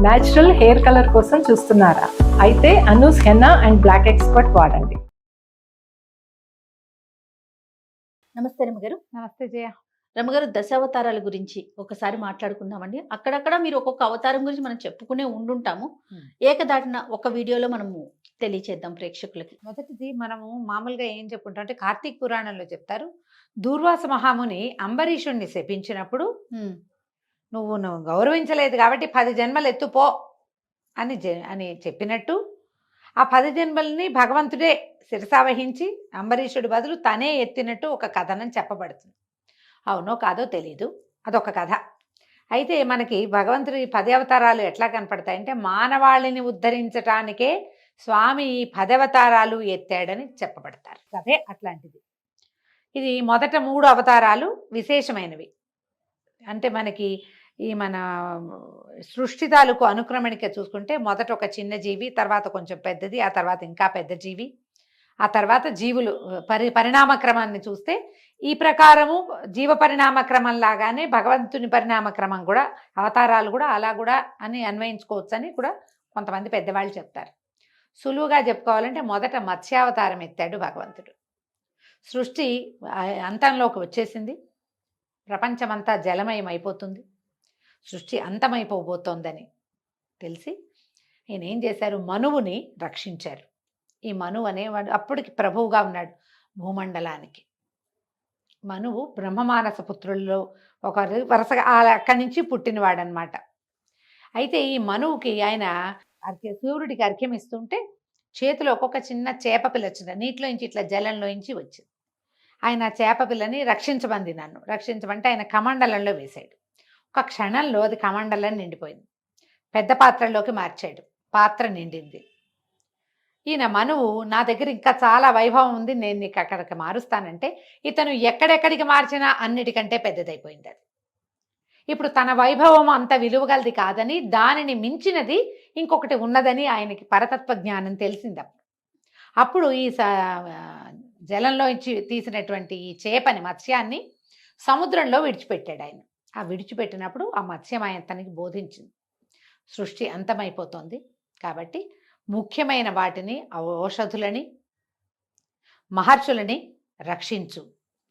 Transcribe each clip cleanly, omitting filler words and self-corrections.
Natural hair colour కోసం చూస్తున్నారా? అయితే Anoos henna and black expert వాడండి. నమస్తే రమగారు. నమస్తే జయ. రమగారు, దశావతారాల గురించి ఒకసారి మాట్లాడుకుందామండి. అక్కడక్కడ మీరు ఒక్కొక్క అవతారం గురించి మనం చెప్పుకునే ఉండుంటాము. ఏకదాటిన ఒక వీడియోలో మనము తెలియచేద్దాం ప్రేక్షకులకి. మొదటిది మనము మామూలుగా ఏం చెప్పుకుంటాం అంటే కార్తీక పురాణంలో చెప్తారు, దూర్వాస మహాముని అంబరీషుణ్ణి శపించినప్పుడు నువ్వు గౌరవించలేదు కాబట్టి 10 జన్మలు ఎత్తుపో అని చెప్పినట్టు ఆ 10 జన్మల్ని భగవంతుడే శిరసావహించి అంబరీషుడి బదులు తనే ఎత్తినట్టు ఒక కథనం చెప్పబడుతుంది. అవునో కాదో తెలీదు, అదొక కథ. అయితే మనకి భగవంతుడి 10 అవతారాలు ఎట్లా కనపడతాయంటే మానవాళిని ఉద్ధరించటానికే స్వామి ఈ 10 అవతారాలు ఎత్తాడని చెప్పబడతారు. కథే అట్లాంటిది. ఇది మొదట 3 అవతారాలు విశేషమైనవి. అంటే మనకి ఈ మన సృష్టి తాలూకు అనుక్రమణిక చూసుకుంటే మొదట ఒక చిన్న జీవి, తర్వాత కొంచెం పెద్దది, ఆ తర్వాత ఇంకా పెద్ద జీవి, ఆ తర్వాత జీవులు పరిణామక్రమాన్ని చూస్తే ఈ ప్రకారము జీవ పరిణామక్రమం లాగానే భగవంతుని పరిణామక్రమం కూడా, అవతారాలు కూడా అలా కూడా అని అన్వయించుకోవచ్చు అని కూడా కొంతమంది పెద్దవాళ్ళు చెప్తారు. సులువుగా చెప్పుకోవాలంటే మొదట మత్స్యావతారం ఎత్తాడు భగవంతుడు. సృష్టి అంతంలోకి వచ్చేసింది, ప్రపంచమంతా జలమయం అయిపోతుంది, సృష్టి అంతమైపోబోతోందని తెలిసి ఈయన ఏం చేశారు, మనువుని రక్షించారు. ఈ మనువు అనేవాడు అప్పటికి ప్రభువుగా ఉన్నాడు భూమండలానికి. మనువు బ్రహ్మమానస పుత్రుల్లో ఒక వరుసగా అక్కడి నుంచి పుట్టినవాడనమాట. అయితే ఈ మనువుకి ఆయన సూర్యుడికి అర్ఘ్యం ఇస్తుంటే చేతిలో ఒక్కొక్క చిన్న చేప పిల్ల వచ్చింది, నీటిలోంచి ఇట్లా జలంలోంచి వచ్చింది. ఆయన చేప పిల్లని రక్షించమంది, నన్ను రక్షించమంటే ఆయన కమండలంలో వేశాడు. ఒక క్షణంలో అది కమండలం నిండిపోయింది. పెద్ద పాత్రలోకి మార్చాడు, పాత్ర నిండింది. ఈయన మనువు నా దగ్గర ఇంకా చాలా వైభవం ఉంది, నేను నీకు అక్కడికి మారుస్తానంటే ఇతను ఎక్కడెక్కడికి మార్చినా అన్నిటికంటే పెద్దదైపోయింది అది. ఇప్పుడు తన వైభవం అంత విలువగలది కాదని, దానిని మించినది ఇంకొకటి ఉన్నదని ఆయనకి పరతత్వ జ్ఞానం తెలిసింది. అప్పుడు ఈ జలంలో తీసినటువంటి ఈ చేపని, మత్స్యాన్ని సముద్రంలో విడిచిపెట్టాడు ఆయన. ఆ విడిచిపెట్టినప్పుడు ఆ మత్స్యం తనకి బోధించింది, సృష్టి అంతమైపోతుంది కాబట్టి ముఖ్యమైన వాటిని, ఔషధులని, మహర్షులని రక్షించు,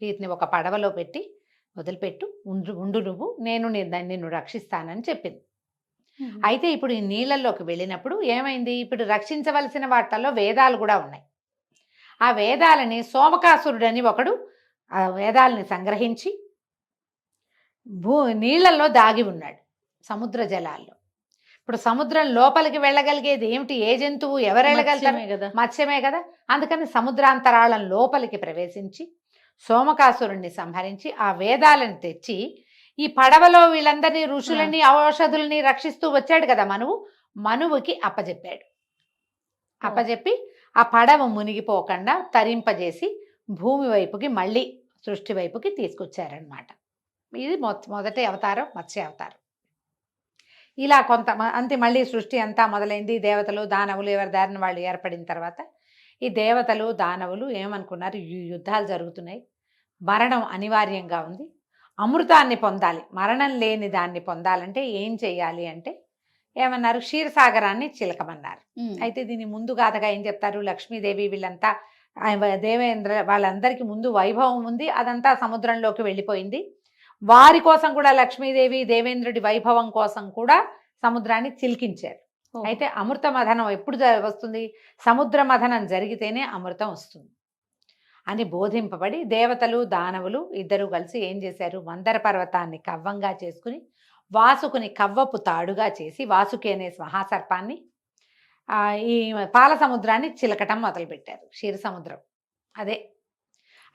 వీటిని ఒక పడవలో పెట్టి వదిలిపెట్టు, ఉండు నువ్వు, నేను నిన్ను రక్షిస్తానని చెప్పింది. అయితే ఇప్పుడు ఈ నీళ్ళల్లోకి వెళ్ళినప్పుడు ఏమైంది, ఇప్పుడు రక్షించవలసిన వాటిల్లో వేదాలు కూడా ఉన్నాయి. ఆ వేదాలని సోమకాసురుడని ఒకడు ఆ వేదాలని సంగ్రహించి నీళ్లలో దాగి ఉన్నాడు, సముద్ర జలాల్లో. ఇప్పుడు సముద్రం లోపలికి వెళ్ళగలిగేది ఏమిటి, ఏ జంతువు, ఎవరు వెళ్ళగలుగుతారు కదా, మత్స్యమే కదా. అందుకని సముద్రాంతరాళం లోపలికి ప్రవేశించి సోమకాసురుణ్ణి సంహరించి ఆ వేదాలను తెచ్చి ఈ పడవలో వీళ్ళందరినీ, ఋషులని, ఔషధుల్ని రక్షిస్తూ వచ్చాడు కదా మనువుకి అప్పజెప్పాడు. అప్పజెప్పి ఆ పడవ మునిగిపోకుండా తరింపజేసి భూమి వైపుకి మళ్ళీ సృష్టి వైపుకి తీసుకొచ్చారనమాట. ఇది మొదటి అవతారం మత్స్య అవతారం. ఇలా అంతే మళ్ళీ సృష్టి అంతా మొదలైంది. దేవతలు దానవులు ఎవరి దారిన వాళ్ళు ఏర్పడిన తర్వాత ఈ దేవతలు దానవులు ఏమనుకున్నారు, యుద్ధాలు జరుగుతున్నాయి, మరణం అనివార్యంగా ఉంది, అమృతాన్ని పొందాలి, మరణం లేని దాన్ని పొందాలంటే ఏం చెయ్యాలి అంటే ఏమన్నారు, క్షీరసాగరాన్ని చిలకమన్నారు. అయితే దీని ముందు గాథగా ఏం చెప్తారు, లక్ష్మీదేవి వీళ్ళంతా, దేవేంద్ర వాళ్ళందరికీ ముందు వైభవం ఉంది, అదంతా సముద్రంలోకి వెళ్ళిపోయింది. వారి కోసం కూడా లక్ష్మీదేవి దేవేంద్రుడి వైభవం కోసం కూడా సముద్రాన్ని చిలికించారు. అయితే అమృత మథనం ఎప్పుడు వస్తుంది, సముద్ర మథనం జరిగితేనే అమృతం వస్తుంది అని బోధింపబడి దేవతలు దానవులు ఇద్దరు కలిసి ఏం చేశారు, మందర పర్వతాన్ని కవ్వంగా చేసుకుని వాసుకుని కవ్వపు తాడుగా చేసి వాసుకి అనే మహాసర్పాన్ని ఈ పాల సముద్రాన్ని చిలకటం మొదలుపెట్టారు, క్షీర సముద్రం అదే.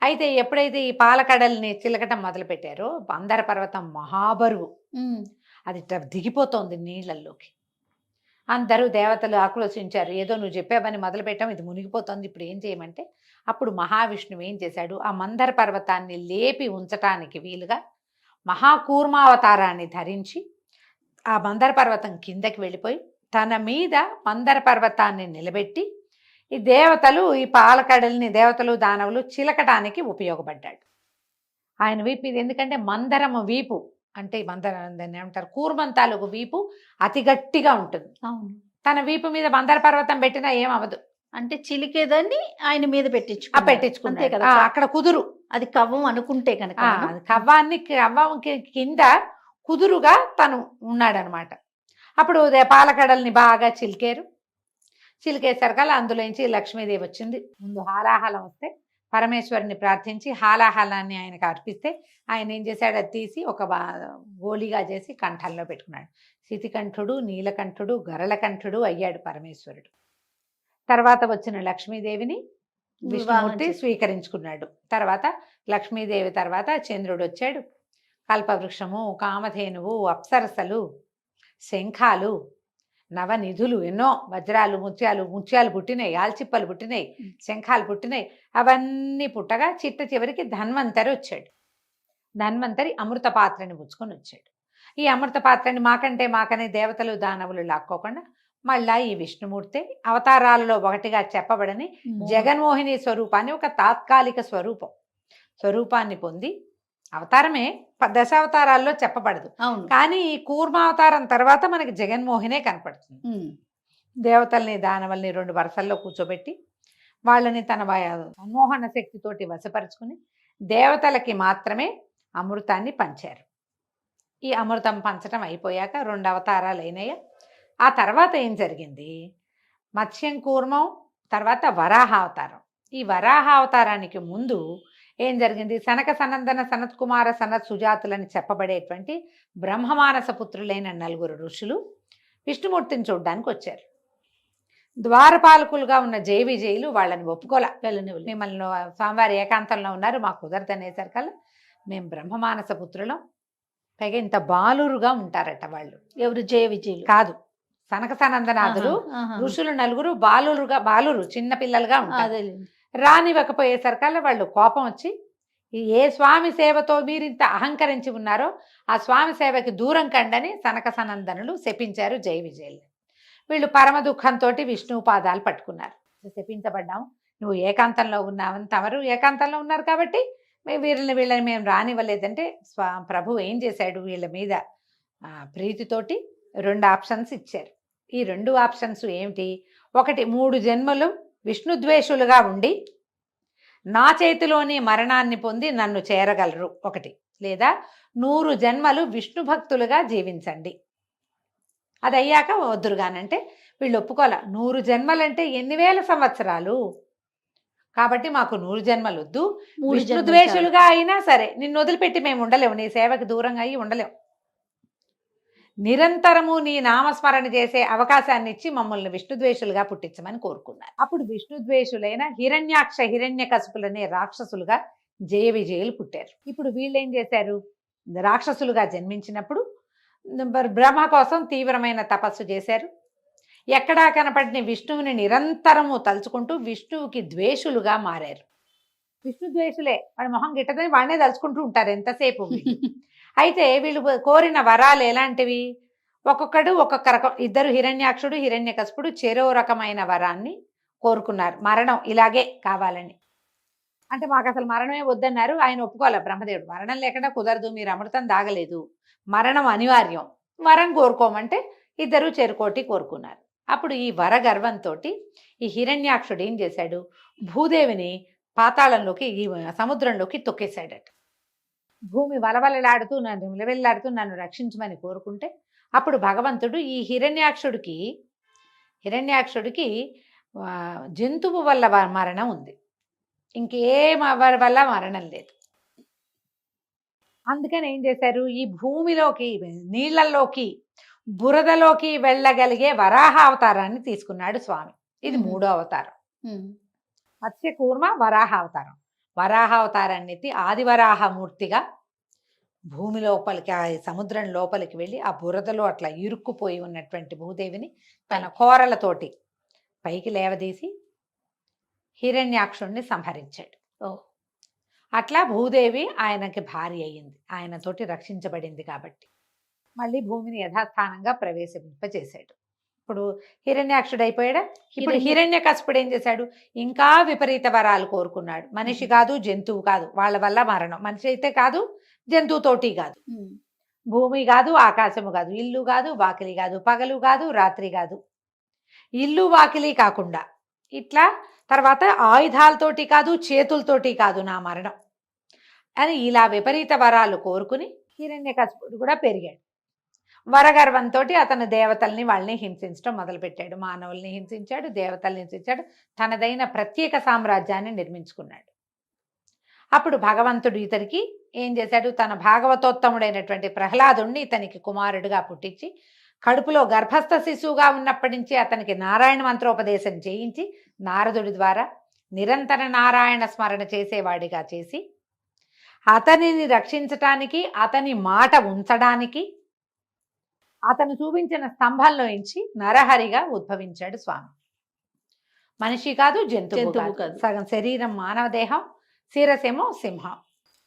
అయితే ఎప్పుడైతే ఈ పాలకడల్ని చిలకటం మొదలుపెట్టారో మందర పర్వతం మహాబరువు, అది దిగిపోతోంది నీళ్ళల్లోకి. అందరూ దేవతలు ఆక్రోశించారు, ఏదో నువ్వు చెప్పావని మొదలుపెట్టాం, ఇది మునిగిపోతుంది, ఇప్పుడు ఏం చేయమంటే అప్పుడు మహావిష్ణువు ఏం చేశాడు, ఆ మందర పర్వతాన్ని లేపి ఉంచటానికి వీలుగా మహాకూర్మావతారాన్ని ధరించి ఆ మందర పర్వతం కిందకి వెళ్ళిపోయి తన మీద మందర పర్వతాన్ని నిలబెట్టి ఈ దేవతలు, ఈ పాలకడల్ని దేవతలు దానవులు చిలకటానికి ఉపయోగపడ్డాడు. ఆయన వీపు మీద, ఎందుకంటే మందరము వీపు అంటే దాన్ని ఏమంటారు, కూర్మంతాలకు వీపు అతి గట్టిగా ఉంటుంది. అవును. తన వీపు మీద మందర పర్వతం పెట్టినా ఏం అవ్వదు. అంటే చిలికేదాన్ని ఆయన మీద అంతే పెట్టించుకుంటే కదా. అక్కడ కుదురు. అది కవ్వం అనుకుంటే కనుక కవ్వం కింద కుదురుగా తను ఉన్నాడనమాట. అప్పుడు పాలకడల్ని బాగా చిలికేసరికల్లా అందులోంచి లక్ష్మీదేవి వచ్చింది. ముందు హాలాహలం వస్తే పరమేశ్వరుని ప్రార్థించి హాలాహలాన్ని ఆయనకు అర్పిస్తే ఆయన ఏం చేశాడు, అది తీసి ఒక గోలిగా చేసి కంఠంలో పెట్టుకున్నాడు. శితికంఠుడు, నీలకంఠుడు, గరళకంఠుడు అయ్యాడు పరమేశ్వరుడు. తర్వాత వచ్చిన లక్ష్మీదేవిని విష్ణుమూర్తి స్వీకరించుకున్నాడు. తర్వాత లక్ష్మీదేవి తర్వాత చంద్రుడు వచ్చాడు. కల్పవృక్షము, కామధేనువు, అప్సరసలు, శంఖాలు, నవనిధులు, ఎన్నో వజ్రాలు, ముత్యాలు పుట్టినాయి, ఆల్చిప్పలు పుట్టినాయి, శంఖాలు పుట్టినాయి. అవన్నీ పుట్టగా చివరికి ధన్వంతరి వచ్చాడు. ధన్వంతరి అమృత పాత్రని పుచ్చుకొని వచ్చాడు. ఈ అమృత పాత్రని మాకనే దేవతలు దానవులు లాక్కోకుండా మళ్ళా ఈ విష్ణుమూర్తి అవతారాలలో ఒకటిగా చెప్పబడని జగన్మోహిని స్వరూపాన్ని, ఒక తాత్కాలిక స్వరూపాన్ని పొంది, అవతారమే దశావతారాల్లో చెప్పబడదు కానీ ఈ కూర్మావతారం తర్వాత మనకి జగన్మోహినే కనపడుతుంది. దేవతల్ని దానవల్ని 2 వరుసల్లో కూర్చోబెట్టి వాళ్ళని తన మన్మోహన శక్తితోటి వశపరుచుకుని దేవతలకి మాత్రమే అమృతాన్ని పంచారు. ఈ అమృతం పంచడం అయిపోయాక 2 అవతారాలు అయినాయి. ఆ తర్వాత ఏం జరిగింది, మత్స్యం కూర్మం తర్వాత వరాహావతారం. ఈ వరాహావతారానికి ముందు ఏం జరిగింది, సనక సనందన సనత్ కుమార సనత్ సుజాతులని చెప్పబడేటువంటి బ్రహ్మమానస పుత్రులైన 4 ఋషులు విష్ణుమూర్తిని చూడడానికి వచ్చారు. ద్వారపాలకులుగా ఉన్న జయ విజయులు వాళ్ళని ఒప్పుకోలే. మిమ్మల్ని స్వామివారి ఏకాంతంలో ఉన్నారు, మాకు కుదరదనేసరికల్లా మేము బ్రహ్మమానస పుత్రులం, పైగా ఇంత బాలురుగా ఉంటారట వాళ్ళు. ఎవరు? జయ విజయులు కాదు, సనక సనందనాథులు ఋషులు 4 బాలురు చిన్న పిల్లలుగా ఉంటారు. రానివ్వకపోయేసరికల్లా వాళ్ళు కోపం వచ్చి, ఏ స్వామి సేవతో మీరింత అహంకరించి ఉన్నారో ఆ స్వామి సేవకి దూరం కండని సనక సనందనులు శపించారు జయ విజయులు. వీళ్ళు పరమ దుఃఖంతో విష్ణువు పాదాలు పట్టుకున్నారు. శపించబడ్డాము, నువ్వు ఏకాంతంలో ఉన్నావని, తమరు ఏకాంతంలో ఉన్నారు కాబట్టి వీళ్ళని మేము రానివ్వలేదంటే ప్రభు ఏం చేశాడు, వీళ్ళ మీద ప్రీతితోటి 2 ఆప్షన్స్ ఇచ్చారు. ఈ 2 ఆప్షన్స్ ఏమిటి, ఒకటి 3 జన్మలు విష్ణుద్వేషులుగా ఉండి నా చేతిలోని మరణాన్ని పొంది నన్ను చేరగలరు ఒకటి, లేదా 100 జన్మలు విష్ణు భక్తులుగా జీవించండి. అది అయ్యాక వద్దురుగానంటే వీళ్ళు ఒప్పుకోలే. 100 జన్మలంటే ఎన్ని వేల సంవత్సరాలు, కాబట్టి మాకు 100 జన్మలు వద్దు, విష్ణుద్వేషులుగా అయినా సరే నిన్ను వదిలిపెట్టి మేము ఉండలేము, నీ సేవకి దూరంగా అయ్యి ఉండలేము, నిరంతరము నీ నామస్మరణ చేసే అవకాశాన్ని ఇచ్చి మమ్మల్ని విష్ణుద్వేషులుగా పుట్టించమని కోరుకున్నారు. అప్పుడు విష్ణుద్వేషులైన హిరణ్యాక్ష హిరణ్యకశిపులనే రాక్షసులుగా జయ విజయులు పుట్టారు. ఇప్పుడు వీళ్ళు ఏం చేశారు, రాక్షసులుగా జన్మించినప్పుడు బ్రహ్మ కోసం తీవ్రమైన తపస్సు చేశారు. ఎక్కడా కనపడిన విష్ణువుని నిరంతరము తలుచుకుంటూ విష్ణువుకి ద్వేషులుగా మారారు. విష్ణు ద్వేషులే, వాడి మొహం గిట్టదని వాడినే తలుచుకుంటూ ఉంటారు ఎంతసేపు. అయితే వీళ్ళు కోరిన వరాలు ఎలాంటివి, ఒక్కొక్కడు ఒక్కొక్క రకం. 2 హిరణ్యాక్షుడు హిరణ్యకశిపుడు చెరో రకమైన వరాన్ని కోరుకున్నారు, మరణం ఇలాగే కావాలని. అంటే మాకు అసలు మరణమే వద్దన్నారు, ఆయన ఒప్పుకోలే బ్రహ్మదేవుడు. మరణం లేకుండా కుదరదు, మీరు అమృతం దాగలేదు, మరణం అనివార్యం, వరం కోరుకోమంటే 2 చెరుకోటి కోరుకున్నారు. అప్పుడు ఈ వర గర్వంతో ఈ హిరణ్యాక్షుడు ఏం చేశాడు, భూదేవిని పాతాళంలోకి, ఈ సముద్రంలోకి తొక్కేశాడట. భూమి వలవలలాడుతూ నన్ను రక్షించమని కోరుకుంటే అప్పుడు భగవంతుడు ఈ హిరణ్యాక్షుడికి జంతువు వల్ల మరణం ఉంది, ఇంకేం వల్ల మరణం లేదు. అందుకని ఏం చేశారు, ఈ భూమిలోకి, నీళ్లలోకి, బురదలోకి వెళ్ళగలిగే వరాహ అవతారాన్ని తీసుకున్నాడు స్వామి. ఇది 3వ అవతారం. మత్స్యకూర్మ వరాహ అవతారం. వరాహ అవతారాన్ని ఎత్తి ఆదివరాహమూర్తిగా భూమి లోపలికి, ఆ సముద్రం లోపలికి వెళ్ళి ఆ బురదలో అట్లా ఇరుక్కుపోయి ఉన్నటువంటి భూదేవిని తన కోరలతోటి పైకి లేవదీసి హిరణ్యాక్షుణ్ణి సంహరించాడు. అట్లా భూదేవి ఆయనకి భార్య అయ్యింది, ఆయనతోటి రక్షించబడింది. కాబట్టి మళ్ళీ భూమిని యథాస్థానంగా ప్రవేశింపజేశాడు. ఇప్పుడు హిరణ్యాక్షుడు అయిపోయాడా. ఇప్పుడు హిరణ్యకశిపుడు ఏం చేశాడు, ఇంకా విపరీత వరాలు కోరుకున్నాడు. మనిషి కాదు, జంతువు కాదు, వాళ్ళ వల్ల మరణం. మనిషి అయితే కాదు, జంతువుతోటి కాదు. భూమి కాదు, ఆకాశము కాదు, ఇల్లు కాదు, వాకిలి కాదు, పగలు కాదు, రాత్రి కాదు. ఇల్లు వాకిలి కాకుండా ఇట్లా తర్వాత ఆయుధాలతోటి కాదు, చేతులతోటి కాదు నా మరణం అని ఇలా విపరీత వరాలు కోరుకుని హిరణ్యకశిపుడు కూడా పెరిగాడు. వరగర్వంతో అతను దేవతల్ని వాళ్ళని హింసించడం మొదలుపెట్టాడు. మానవుల్ని హింసించాడు, దేవతల్ని హింసించాడు, తనదైన ప్రత్యేక సామ్రాజ్యాన్ని నిర్మించుకున్నాడు. అప్పుడు భగవంతుడు ఇతనికి ఏం చేశాడు, తన భాగవతోత్తముడైనటువంటి ప్రహ్లాదుణ్ణి ఇతనికి కుమారుడిగా పుట్టించి కడుపులో గర్భస్థ శిశువుగా ఉన్నప్పటి నుంచి అతనికి నారాయణ మంత్రోపదేశం చేయించి నారదుడి ద్వారా నిరంతర నారాయణ స్మరణ చేసేవాడిగా చేసి అతనిని రక్షించటానికి, అతని మాట ఉంచడానికి అతను చూపించిన స్తంభంలో నుంచి నరహరిగా ఉద్భవించాడు స్వామి. మనిషి కాదు, జంతువు కాదు. సగం శరీరం మానవ దేహం, శిరసేమో సింహం.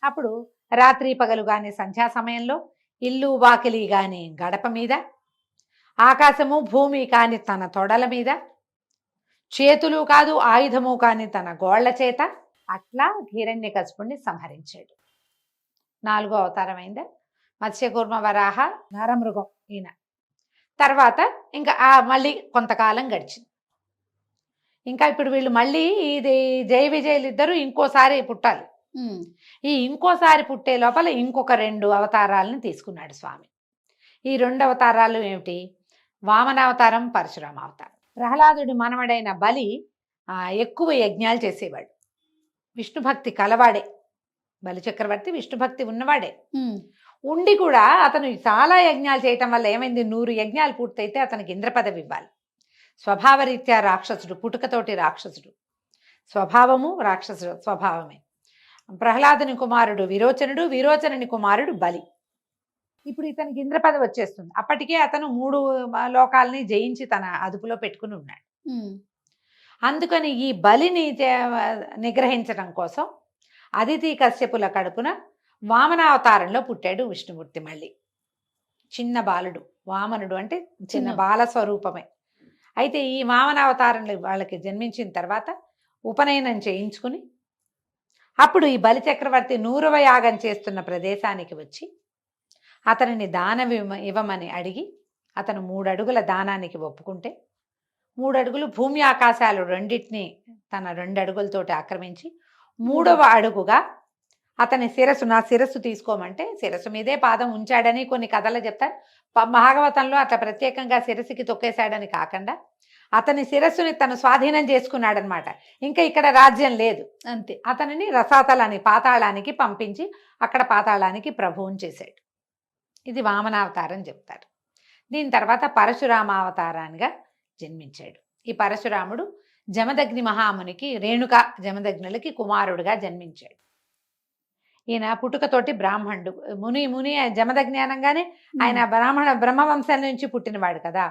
అప్పుడు రాత్రి పగలు గాని సంధ్యా సమయంలో, ఇల్లు వాకిలి గాని గడప మీద, ఆకాశము భూమి కాని తన తొడల మీద, చేతులు కాదు ఆయుధము కాని తన గోళ్ల చేత అట్లా హిరణ్యకశిపుణ్ణి సంహరించాడు. 4వ అవతారమైందా మత్స్యకూర్మ వరాహ నరమృగం ఈయన. తర్వాత ఇంకా మళ్ళీ కొంతకాలం గడిచింది. ఇంకా ఇప్పుడు వీళ్ళు మళ్ళీ ఇది జయ విజయులు ఇద్దరు ఇంకోసారి పుట్టాలి. ఈ ఇంకోసారి పుట్టే లోపల ఇంకొక 2 అవతారాలను తీసుకున్నాడు స్వామి. ఈ 2 అవతారాలు ఏమిటి? వామనావతారం, పరశురామ అవతారం. ప్రహ్లాదుడి మనవడైన బలి ఎక్కువ యజ్ఞాలు చేసేవాడు, విష్ణుభక్తి కలవాడే. బలి చక్రవర్తి విష్ణుభక్తి ఉన్నవాడే ఉండి కూడా అతను చాలా యజ్ఞాలు చేయటం వల్ల ఏమైంది, 100 యజ్ఞాలు పూర్తయితే అతనికి ఇంద్ర పదవి ఇవ్వాలి. స్వభావరీత్యా రాక్షసుడు, పుట్టుకతోటి రాక్షసుడు, స్వభావము రాక్షసుడు స్వభావమే. ప్రహ్లాదుని కుమారుడు విరోచనుడు, విరోచనుని కుమారుడు బలి. ఇప్పుడు ఇతనికి ఇంద్ర పదవి వచ్చేస్తుంది. అప్పటికే అతను 3 లోకాలని జయించి తన అదుపులో పెట్టుకుని ఉన్నాడు. అందుకని ఈ బలిని నిగ్రహించడం కోసం అదితి కశ్యపుల కడుపున వామనావతారంలో పుట్టాడు విష్ణుమూర్తి. మళ్ళీ చిన్న బాలుడు, వామనుడు అంటే చిన్న బాల స్వరూపమే. అయితే ఈ వామనావతారంలో వాళ్ళకి జన్మించిన తర్వాత ఉపనయనం చేయించుకుని అప్పుడు ఈ బలి చక్రవర్తి 100వ యాగం చేస్తున్న ప్రదేశానికి వచ్చి అతనిని దానం ఇవ్వమని అడిగి అతను 3 అడుగుల దానానికి ఒప్పుకుంటే 3 అడుగులు భూమి ఆకాశాలు రెండింటినీ తన 2 అడుగులతోటి ఆక్రమించి 3వ అడుగుగా అతని శిరస్సు, నా శిరస్సు తీసుకోమంటే శిరస్సు మీదే పాదం ఉంచాడని కొన్ని కథలు చెప్తారు. భాగవతంలో అట్లా ప్రత్యేకంగా శిరస్సుకి తొక్కేశాడని కాకుండా అతని శిరస్సుని తను స్వాధీనం చేసుకున్నాడనమాట. ఇంకా ఇక్కడ రాజ్యం లేదు అంతే. అతనిని రసాతలని పాతాళానికి పంపించి అక్కడ పాతాళానికి ప్రభువుని చేశాడు. ఇది వామనావతారం చెప్తారు. దీని తర్వాత పరశురామావతారానిగా జన్మించాడు. ఈ పరశురాముడు జమదగ్ని మహామునికి, రేణుక జమదగ్నులకి కుమారుడుగా జన్మించాడు. ఈయన పుట్టుకతోటి బ్రాహ్మణుడు. ముని జమదగ్ని అనగానే ఆయన బ్రహ్మవంశం నుంచి పుట్టినవాడు కదా.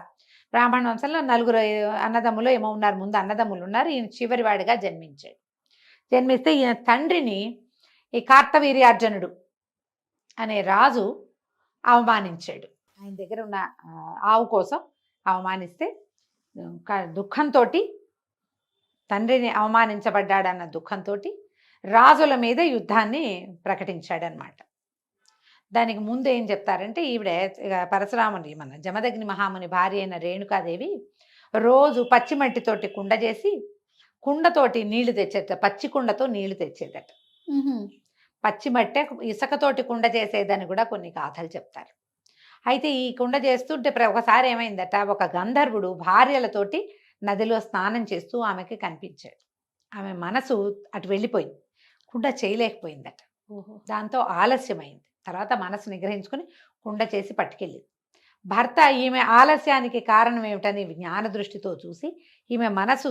బ్రాహ్మణ వంశంలో 4 అన్నదమ్ములు ఏమో ఉన్నారు, ముందు అన్నదమ్ములు ఉన్నారు. ఈయన చివరి వాడిగా జన్మించాడు. జన్మిస్తే ఈయన తండ్రిని ఈ కార్తవీర్యార్జునుడు అనే రాజు అవమానించాడు. ఆయన దగ్గర ఉన్న ఆవు కోసం అవమానిస్తే దుఃఖంతో, తండ్రిని అవమానించబడ్డాడన్న దుఃఖంతో రాజుల మీద యుద్ధాన్ని ప్రకటించాడనమాట. దానికి ముందు ఏం చెప్తారంటే, ఈవిడ పరశురాముని మన జమదగ్ని మహాముని భార్య అయిన రేణుకాదేవి రోజు పచ్చి మట్టితోటి కుండ చేసి కుండతోటి నీళ్లు తెచ్చేదట, పచ్చి కుండతో నీళ్లు తెచ్చేదట. పచ్చి మట్టే ఇసుకతోటి కుండ చేసేదని కూడా కొన్ని గాథలు చెప్తారు. అయితే ఈ కుండ చేస్తుంటే ఒకసారి ఏమైందట, ఒక గంధర్వుడు భార్యలతోటి నదిలో స్నానం చేస్తూ ఆమెకి కనిపించాడు. ఆమె మనసు అటు వెళ్ళిపోయింది, కుండ చేయలేకపోయిందట. దాంతో ఆలస్యమైంది. తర్వాత మనసు నిగ్రహించుకుని కుండ చేసి పట్టుకెళ్ళింది. భర్త ఈమె ఆలస్యానికి కారణం ఏమిటని జ్ఞాన దృష్టితో చూసి ఈమె మనసు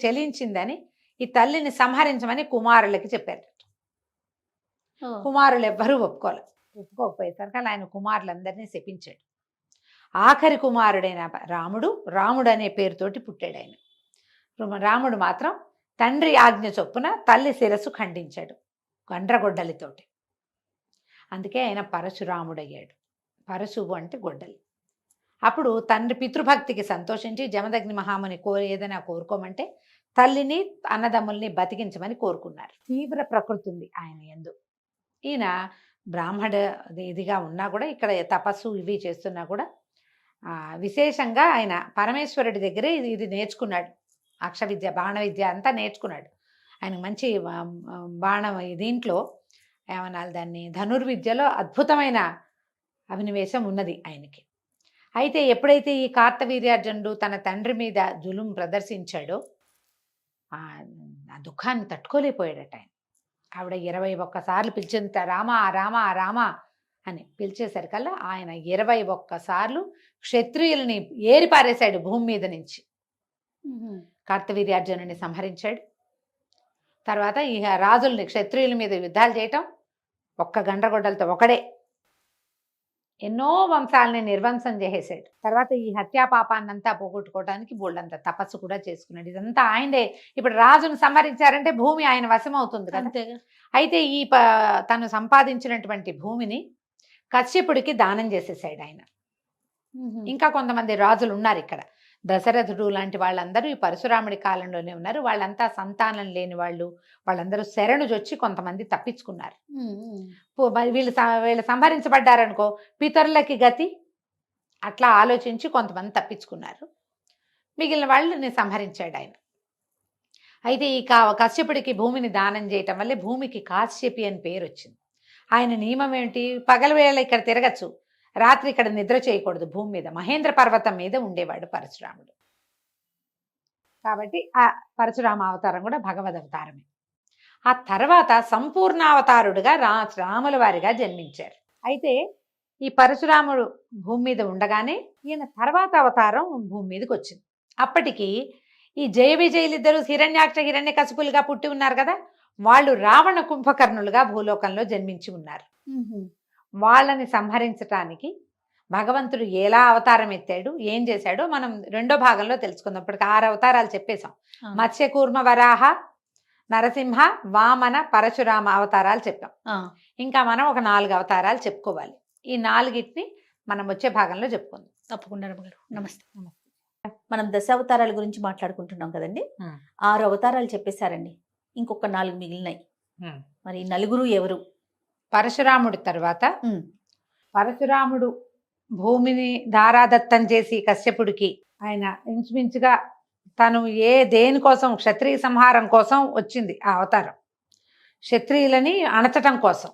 చెలించిందని ఈ తల్లిని సంహరించమని కుమారులకి చెప్పారు. కుమారులు ఎవ్వరూ ఒప్పుకోకపోయేసరికి ఆయన కుమారులందరినీ శపించాడు. ఆఖరి కుమారుడైన రాముడు అనే పేరుతోటి పుట్టాడు ఆయన. రాముడు మాత్రం తండ్రి ఆజ్ఞ చొప్పున తల్లి శిరస్సు ఖండించాడు గండ్రగొడ్డలితోటి. అందుకే ఆయన పరశురాముడయ్యాడు. పరశువు అంటే గొడ్డలి. అప్పుడు తండ్రి పితృభక్తికి సంతోషించి జమదగ్ని మహాముని ఏదైనా కోరుకోమంటే తల్లిని అన్నదమ్ముల్ని బతికించమని కోరుకున్నారు. తీవ్ర ప్రకృతి ఉంది ఆయన యందు. ఈయన బ్రాహ్మణ ఇదిగా ఉన్నా కూడా ఇక్కడ తపస్సు ఇవి చేస్తున్నా కూడా విశేషంగా ఆయన పరమేశ్వరుడి దగ్గర ఇది నేర్చుకున్నాడు. అక్ష విద్య, బాణ విద్య అంతా నేర్చుకున్నాడు. ఆయనకు మంచి బాణం దీంట్లో ఏమనాలి దాన్ని, ధనుర్విద్యలో అద్భుతమైన అభినివేశం ఉన్నది ఆయనకి. అయితే ఎప్పుడైతే ఈ కార్తవీర్యార్జునుడు తన తండ్రి మీద జులుం ప్రదర్శించాడో ఆ దుఃఖాన్ని తట్టుకోలేకపోయాడట ఆయన. ఆవిడ 21 సార్లు పిలిచేంత రామా రామా రామా అని పిలిచేసరికల్లా ఆయన 21 సార్లు క్షత్రియుల్ని ఏరి పారేశాడు భూమి మీద నుంచి. కార్తవీర్యార్జునుడిని సంహరించాడు. తర్వాత ఈ రాజుల్ని, క్షత్రియుల మీద యుద్ధాలు చేయటం, ఒక్క గండ్రగొడ్డలతో ఒకడే ఎన్నో వంశాలని నిర్వంశం చేసేసాడు. తర్వాత ఈ హత్యా పాపాన్నంతా పోగొట్టుకోవడానికి బోల్డంత తపస్సు కూడా చేసుకున్నాడు. ఇదంతా ఆయనే. ఇప్పుడు రాజును సంహరించారంటే భూమి ఆయన వశం అవుతుంది కదా. అయితే ఈ తను సంపాదించినటువంటి భూమిని కశ్యపుడికి దానం చేసేసాడు ఆయన. ఇంకా కొంతమంది రాజులు ఉన్నారు ఇక్కడ. దశరథుడు లాంటి వాళ్ళందరూ ఈ పరశురాముడి కాలంలోనే ఉన్నారు. వాళ్ళంతా సంతానం లేని వాళ్ళు, వాళ్ళందరూ శరణుజొచ్చి కొంతమంది తప్పించుకున్నారు. వీళ్ళు సంహరించబడ్డారనుకో పితరులకి గతి, అట్లా ఆలోచించి కొంతమంది తప్పించుకున్నారు. మిగిలిన వాళ్ళని సంహరించాడు ఆయన. అయితే ఈ కశ్యపుడికి భూమిని దానం చేయటం వల్లే భూమికి కాశ్యపి అని పేరు వచ్చింది. ఆయన నియమం ఏమిటి, పగలవేళ ఇక్కడ తిరగచ్చు, రాత్రి ఇక్కడ నిద్ర చేయకూడదు. భూమి మీద మహేంద్ర పర్వతం మీద ఉండేవాడు పరశురాముడు. కాబట్టి ఆ పరశురామ అవతారం కూడా భగవద్ అవతారమే. ఆ తర్వాత సంపూర్ణావతారుడుగా రాముల వారిగా జన్మించారు. అయితే ఈ పరశురాముడు భూమి మీద ఉండగానే ఈయన తర్వాత అవతారం భూమి మీదకి వచ్చింది. అప్పటికి ఈ జయ విజయులిద్దరూ హిరణ్యాక్ష హిరణ్యకశిపులుగా పుట్టి ఉన్నారు కదా, వాళ్ళు రావణ కుంభకర్ణులుగా భూలోకంలో జన్మించి ఉన్నారు. వాళ్ళని సంహరించటానికి భగవంతుడు ఎలా అవతారం ఎత్తాడు, ఏం చేశాడో మనం రెండో భాగంలో తెలుసుకుందాం. ఇప్పటికి 6 అవతారాలు చెప్పేశాం. మత్స్య కూర్మ వరాహ నరసింహ వామన పరశురామ అవతారాలు చెప్పాం. ఇంకా మనం ఒక 4 అవతారాలు చెప్పుకోవాలి. ఈ 4టిని మనం వచ్చే భాగంలో చెప్పుకుందాం. తప్పకుండా గారు. నమస్తే. మనం దశావతారాల గురించి మాట్లాడుకుంటున్నాం కదండి. 6 అవతారాలు చెప్పేశారండి, ఇంకొక 4 మిగిలినాయి. మరి 4 ఎవరు? పరశురాముడి తర్వాత పరశురాముడు భూమిని ధారాదత్తం చేసి కశ్యపుడికి ఆయన ఇంచుమించుగా తను దేనికోసం, క్షత్రియ సంహారం కోసం వచ్చింది ఆ అవతారం. క్షత్రియులని అణచటం కోసం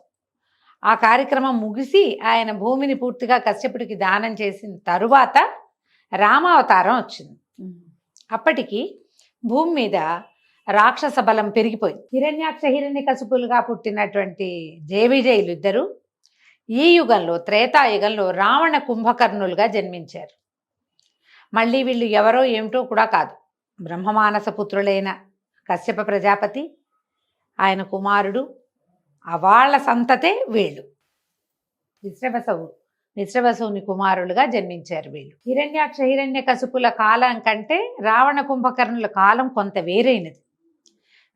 ఆ కార్యక్రమం ముగిసి ఆయన భూమిని పూర్తిగా కశ్యపుడికి దానం చేసిన తరువాత రామావతారం వచ్చింది. అప్పటికి భూమి మీద రాక్షస బలం పెరిగిపోయింది. హిరణ్యాక్ష హిరణ్యకశిపులుగా పుట్టినటువంటి జయవిజయులు ఇద్దరు ఈ యుగంలో, త్రేతాయుగంలో రావణ కుంభకర్ణులుగా జన్మించారు. మళ్ళీ వీళ్ళు ఎవరో ఏమిటో కూడా కాదు, బ్రహ్మమానస పుత్రులైన కశ్యప ప్రజాపతి, ఆయన కుమారుడు, వాళ్ళ సంతతే వీళ్ళు. విశ్రవసుని కుమారులుగా జన్మించారు వీళ్ళు. హిరణ్యాక్ష హిరణ్యకశిపుల కాలం కంటే రావణ కుంభకర్ణుల కాలం కొంత వేరైనది.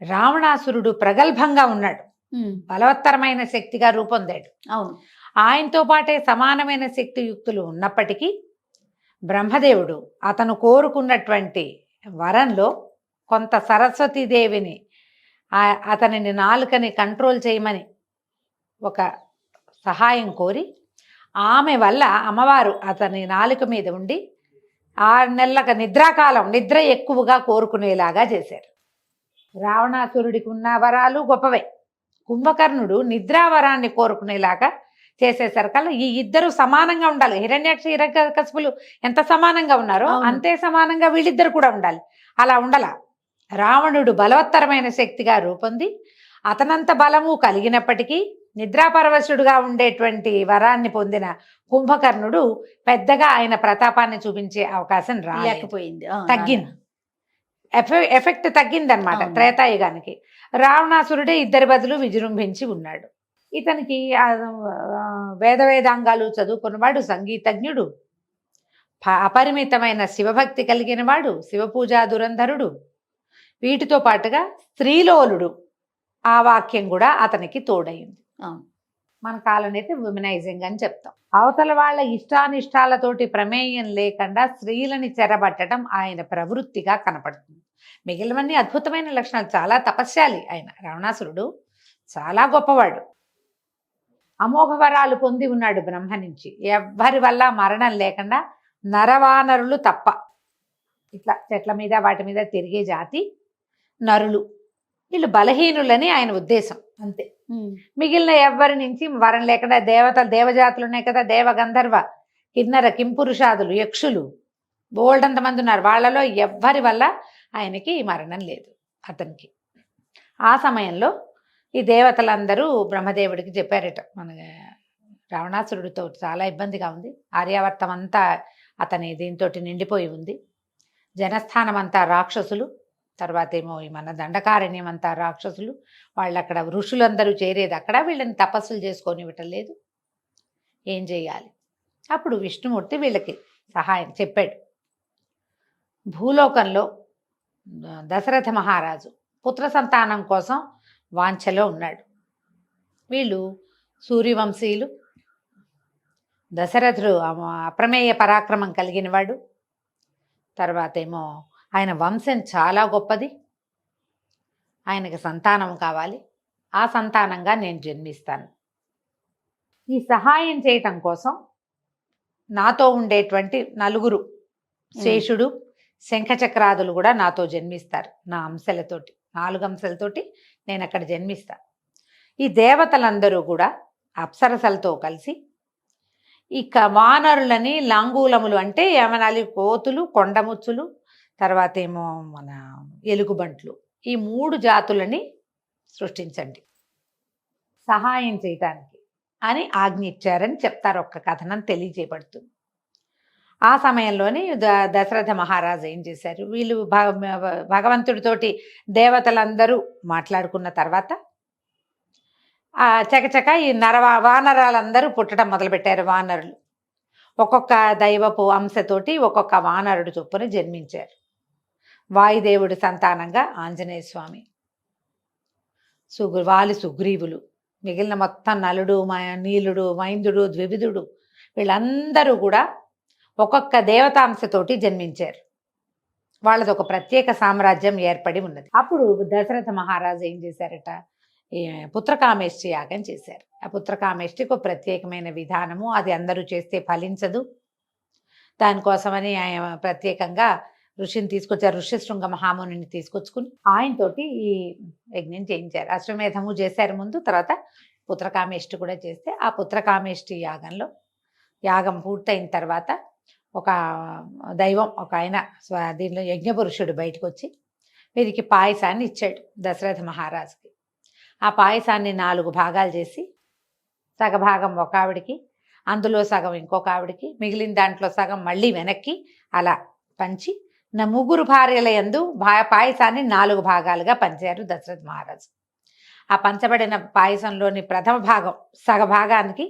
రావణాసురుడు ప్రగల్భంగా ఉన్నాడు, బలవత్తరమైన శక్తిగా రూపొందాడు. అవును, ఆయనతో పాటే సమానమైన శక్తియుక్తులు ఉన్నప్పటికీ బ్రహ్మదేవుడు అతను కోరుకున్నటువంటి వరంలో కొంత సరస్వతీదేవిని, అతనిని నాలుకని కంట్రోల్ చేయమని ఒక సహాయం కోరి, ఆమె వల్ల అమ్మవారు అతని నాలుక మీద ఉండి 6 నెలల నిద్రాకాలం, నిద్ర ఎక్కువగా కోరుకునేలాగా చేశారు. రావణాసురుడికి ఉన్న వరాలు గొప్పవే, కుంభకర్ణుడు నిద్రావరాన్ని కోరుకునేలాగా చేసేసరికల్లా ఈ ఇద్దరు సమానంగా ఉండాలి. హిరణ్యాక్ష హిరణ్యకశిపులు ఎంత సమానంగా ఉన్నారో అంతే సమానంగా వీళ్ళిద్దరు కూడా ఉండాలి. అలా ఉండాల. రావణుడు బలవత్తరమైన శక్తిగా రూపొంది అతనంత బలము కలిగినప్పటికీ నిద్రాపరవశుడుగా ఉండేటువంటి వరాన్ని పొందిన కుంభకర్ణుడు పెద్దగా ఆయన ప్రతాపాన్ని చూపించే అవకాశం రాలేకపోయింది, తగ్గింది. ఎఫెక్ట్ తగ్గిందనమాట త్రేతాయుగానికి. రావణాసురుడే ఇద్దరి బదులు విజృంభించి ఉన్నాడు. ఇతనికి వేదాంగాలు చదువుకున్నవాడు, సంగీతజ్ఞుడు, అపరిమితమైన శివభక్తి కలిగిన వాడు, శివపూజా దురంధరుడు. వీటితో పాటుగా స్త్రీలోలుడు, ఆ వాక్యం కూడా అతనికి తోడైంది. మన కాలం అయితే విమనైజింగ్ అని చెప్తాం. అవతల వాళ్ళ ఇష్టానిష్టాలతోటి ప్రమేయం లేకుండా స్త్రీలని చెరబట్టడం ఆయన ప్రవృత్తిగా కనపడుతుంది. మిగిలినవన్నీ అద్భుతమైన లక్షణాలు. చాలా తపస్శాలి ఆయన. రావణాసురుడు చాలా గొప్పవాడు. అమోఘ వరాలు పొంది ఉన్నాడు బ్రహ్మ నుంచి. ఎవ్వరి వల్ల మరణం లేకుండా నరవానరులు తప్ప, ఇట్లా చెట్ల మీద వాటి మీద తిరిగే జాతి నరులు, వీళ్ళు బలహీనులని ఆయన ఉద్దేశం అంతే. మిగిలిన ఎవ్వరి నుంచి వరం లేకుండా దేవతలు, దేవజాతులు ఉన్నాయి కదా, దేవ గంధర్వ కిన్నర కింపురుషాదులు యక్షులు బోల్డంత మంది ఉన్నారు. వాళ్ళలో ఎవ్వరి వల్ల ఆయనకి మరణం లేదు అతనికి. ఆ సమయంలో ఈ దేవతలందరూ బ్రహ్మదేవుడికి చెప్పారట, మన రావణాసురుడితో చాలా ఇబ్బందిగా ఉంది, ఆర్యావర్తం అంతా అతని దీంతో నిండిపోయి ఉంది, జనస్థానం అంతా రాక్షసులు, తర్వాత ఏమో ఈ మన దండకారణ్యం అంతా రాక్షసులు, వాళ్ళు అక్కడ ఋషులందరూ చేరేది అక్కడ, వీళ్ళని తపస్సులు చేసుకొనివ్వటం లేదు, ఏం చేయాలి? అప్పుడు విష్ణుమూర్తి వీళ్ళకి సహాయం చెప్పాడు. భూలోకంలో దశరథ మహారాజు పుత్ర సంతానం కోసం వాంఛలో ఉన్నాడు. వీళ్ళు సూర్యవంశీయులు, దశరథుడు అప్రమేయ పరాక్రమం కలిగిన వాడు, తర్వాత ఏమో ఆయన వంశం చాలా గొప్పది, ఆయనకి సంతానం కావాలి, ఆ సంతానంగా నేను జన్మిస్తాను. ఈ సహాయం చేయటం కోసం నాతో ఉండేటువంటి నలుగురు, శేషుడు శంఖచక్రాదులు కూడా నాతో జన్మిస్తారు, నా అంశలతోటి, 4 అంశలతోటి నేను అక్కడ జన్మిస్తా. ఈ దేవతలందరూ కూడా అప్సరసలతో కలిసి ఇక వానరులని, లాంగూలములు అంటే యమనాలి కోతులు, కొండముచ్చులు, తర్వాత ఏమో మన ఎలుగుబంట్లు, ఈ 3 జాతులని సృష్టించండి సహాయం చేయటానికి అని ఆజ్ఞ ఇచ్చారని చెప్తారు. ఒక్క కథనం తెలియజేయబడుతుంది. ఆ సమయంలోనే దశరథ మహారాజు ఏం చేశారు, వీళ్ళు భగవంతుడితోటి దేవతలందరూ మాట్లాడుకున్న తర్వాత చకచక ఈ వానరాలందరూ పుట్టడం మొదలుపెట్టారు. వానరులు ఒక్కొక్క దైవపు అంశతోటి ఒక్కొక్క వానరుడు చొప్పున జన్మించారు. వాయుదేవుడి సంతానంగా ఆంజనేయ స్వామి, వాలి సుగ్రీవులు, మిగిలిన మొత్తం నలుడు, నీలుడు, మైందుడు, ద్వివిధుడు, వీళ్ళందరూ కూడా ఒక్కొక్క దేవతాంశతోటి జన్మించారు. వాళ్ళది ఒక ప్రత్యేక సామ్రాజ్యం ఏర్పడి ఉన్నది. అప్పుడు దశరథ మహారాజు ఏం చేశారట, పుత్రకామేష్టి యాగం చేశారు. ఆ పుత్రకామేష్టికి ఒక ప్రత్యేకమైన విధానము, అది అందరూ చేస్తే ఫలించదు, దానికోసమని ఆయన ప్రత్యేకంగా ఋషిని తీసుకొచ్చారు. ఋష్యశృంగ మహామునిని తీసుకొచ్చుకుని ఆయనతోటి ఈ యజ్ఞం చేయించారు. అశ్వమేధము చేశారు ముందు, తర్వాత పుత్రకామేష్టి కూడా చేస్తే, ఆ పుత్రకామేష్టి యాగంలో యాగం పూర్తయిన తర్వాత ఒక దైవం, ఒక ఆయన దీనిలో యజ్ఞపురుషుడు బయటకు వచ్చి వీరికి పాయసాన్ని ఇచ్చాడు దశరథ మహారాజుకి. ఆ పాయసాన్ని 4 భాగాలు చేసి సగభాగం ఒక ఆవిడికి, అందులో సగం ఇంకొక ఆవిడికి, మిగిలిన దాంట్లో సగం మళ్ళీ వెనక్కి అలా పంచి 3 భార్యల యందు పాయసాన్ని 4 భాగాలుగా పంచారు దశరథ మహారాజు. ఆ పంచబడిన పాయసంలోని ప్రథమ భాగం సగభాగానికి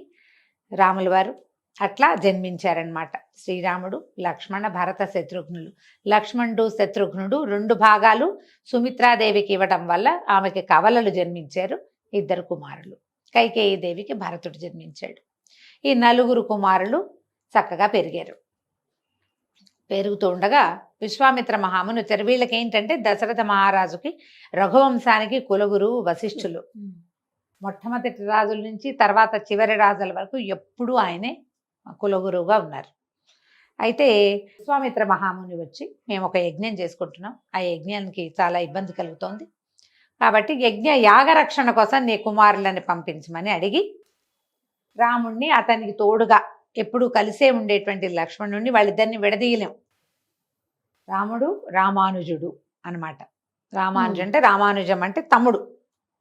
రాముల వారు అట్లా జన్మించారనమాట. శ్రీరాముడు, లక్ష్మణ, భరత, శత్రుఘ్నులు. లక్ష్మణుడు శత్రుఘ్నుడు 2 భాగాలు సుమిత్రాదేవికి ఇవ్వడం వల్ల ఆమెకి కవలలు జన్మించారు, 2 కుమారులు. కైకేయి దేవికి భరతుడు జన్మించాడు. ఈ 4 కుమారులు చక్కగా పెరిగారు. పెరుగుతూ ఉండగా విశ్వామిత్ర మహాముని వచ్చారు. వీళ్ళకి ఏంటంటే దశరథ మహారాజుకి రఘువంశానికి కులగురువు వశిష్ఠులు. మొట్టమొదటి రాజుల నుంచి తర్వాత చివరి రాజుల వరకు ఎప్పుడూ ఆయనే కులగురువుగా ఉన్నారు. అయితే విశ్వామిత్ర మహాముని వచ్చి, మేము ఒక యజ్ఞం చేసుకుంటున్నాం, ఆ యజ్ఞానికి చాలా ఇబ్బంది కలుగుతోంది, కాబట్టి యాగరక్షణ కోసం నీ కుమారులని పంపించమని అడిగి రాముణ్ణి, అతనికి తోడుగా ఎప్పుడూ కలిసే ఉండేటువంటి లక్ష్మణుడిని, వాళ్ళిద్దరిని విడదీయలేం. రాముడు రామానుజుడు అనమాట. రామానుజు అంటే రామానుజం అంటే తమ్ముడు,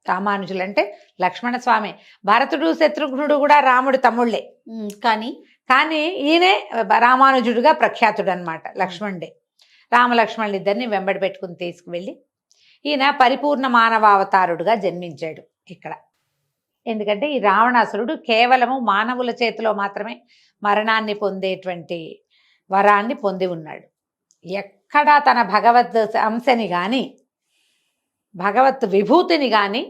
రామానుజులు అంటే లక్ష్మణ స్వామి. భరతుడు శత్రుఘ్నుడు కూడా రాముడు తమ్ముళ్ళే, కానీ ఈయనే రామానుజుడుగా ప్రఖ్యాతుడు అనమాట. లక్ష్మణుడే. రామలక్ష్మణులు ఇద్దరిని వెంబడి పెట్టుకుని తీసుకువెళ్ళి ఈయన పరిపూర్ణ మానవావతారుడుగా జన్మించాడు ఇక్కడ. ఎందుకంటే ఈ రావణాసురుడు కేవలము మానవుల చేతిలో మాత్రమే మరణాన్ని పొందేటువంటి వరాన్ని పొంది ఉన్నాడు. ఎక్కడా తన భగవద్ అంశని కానీ భగవత్ విభూతిని కానీ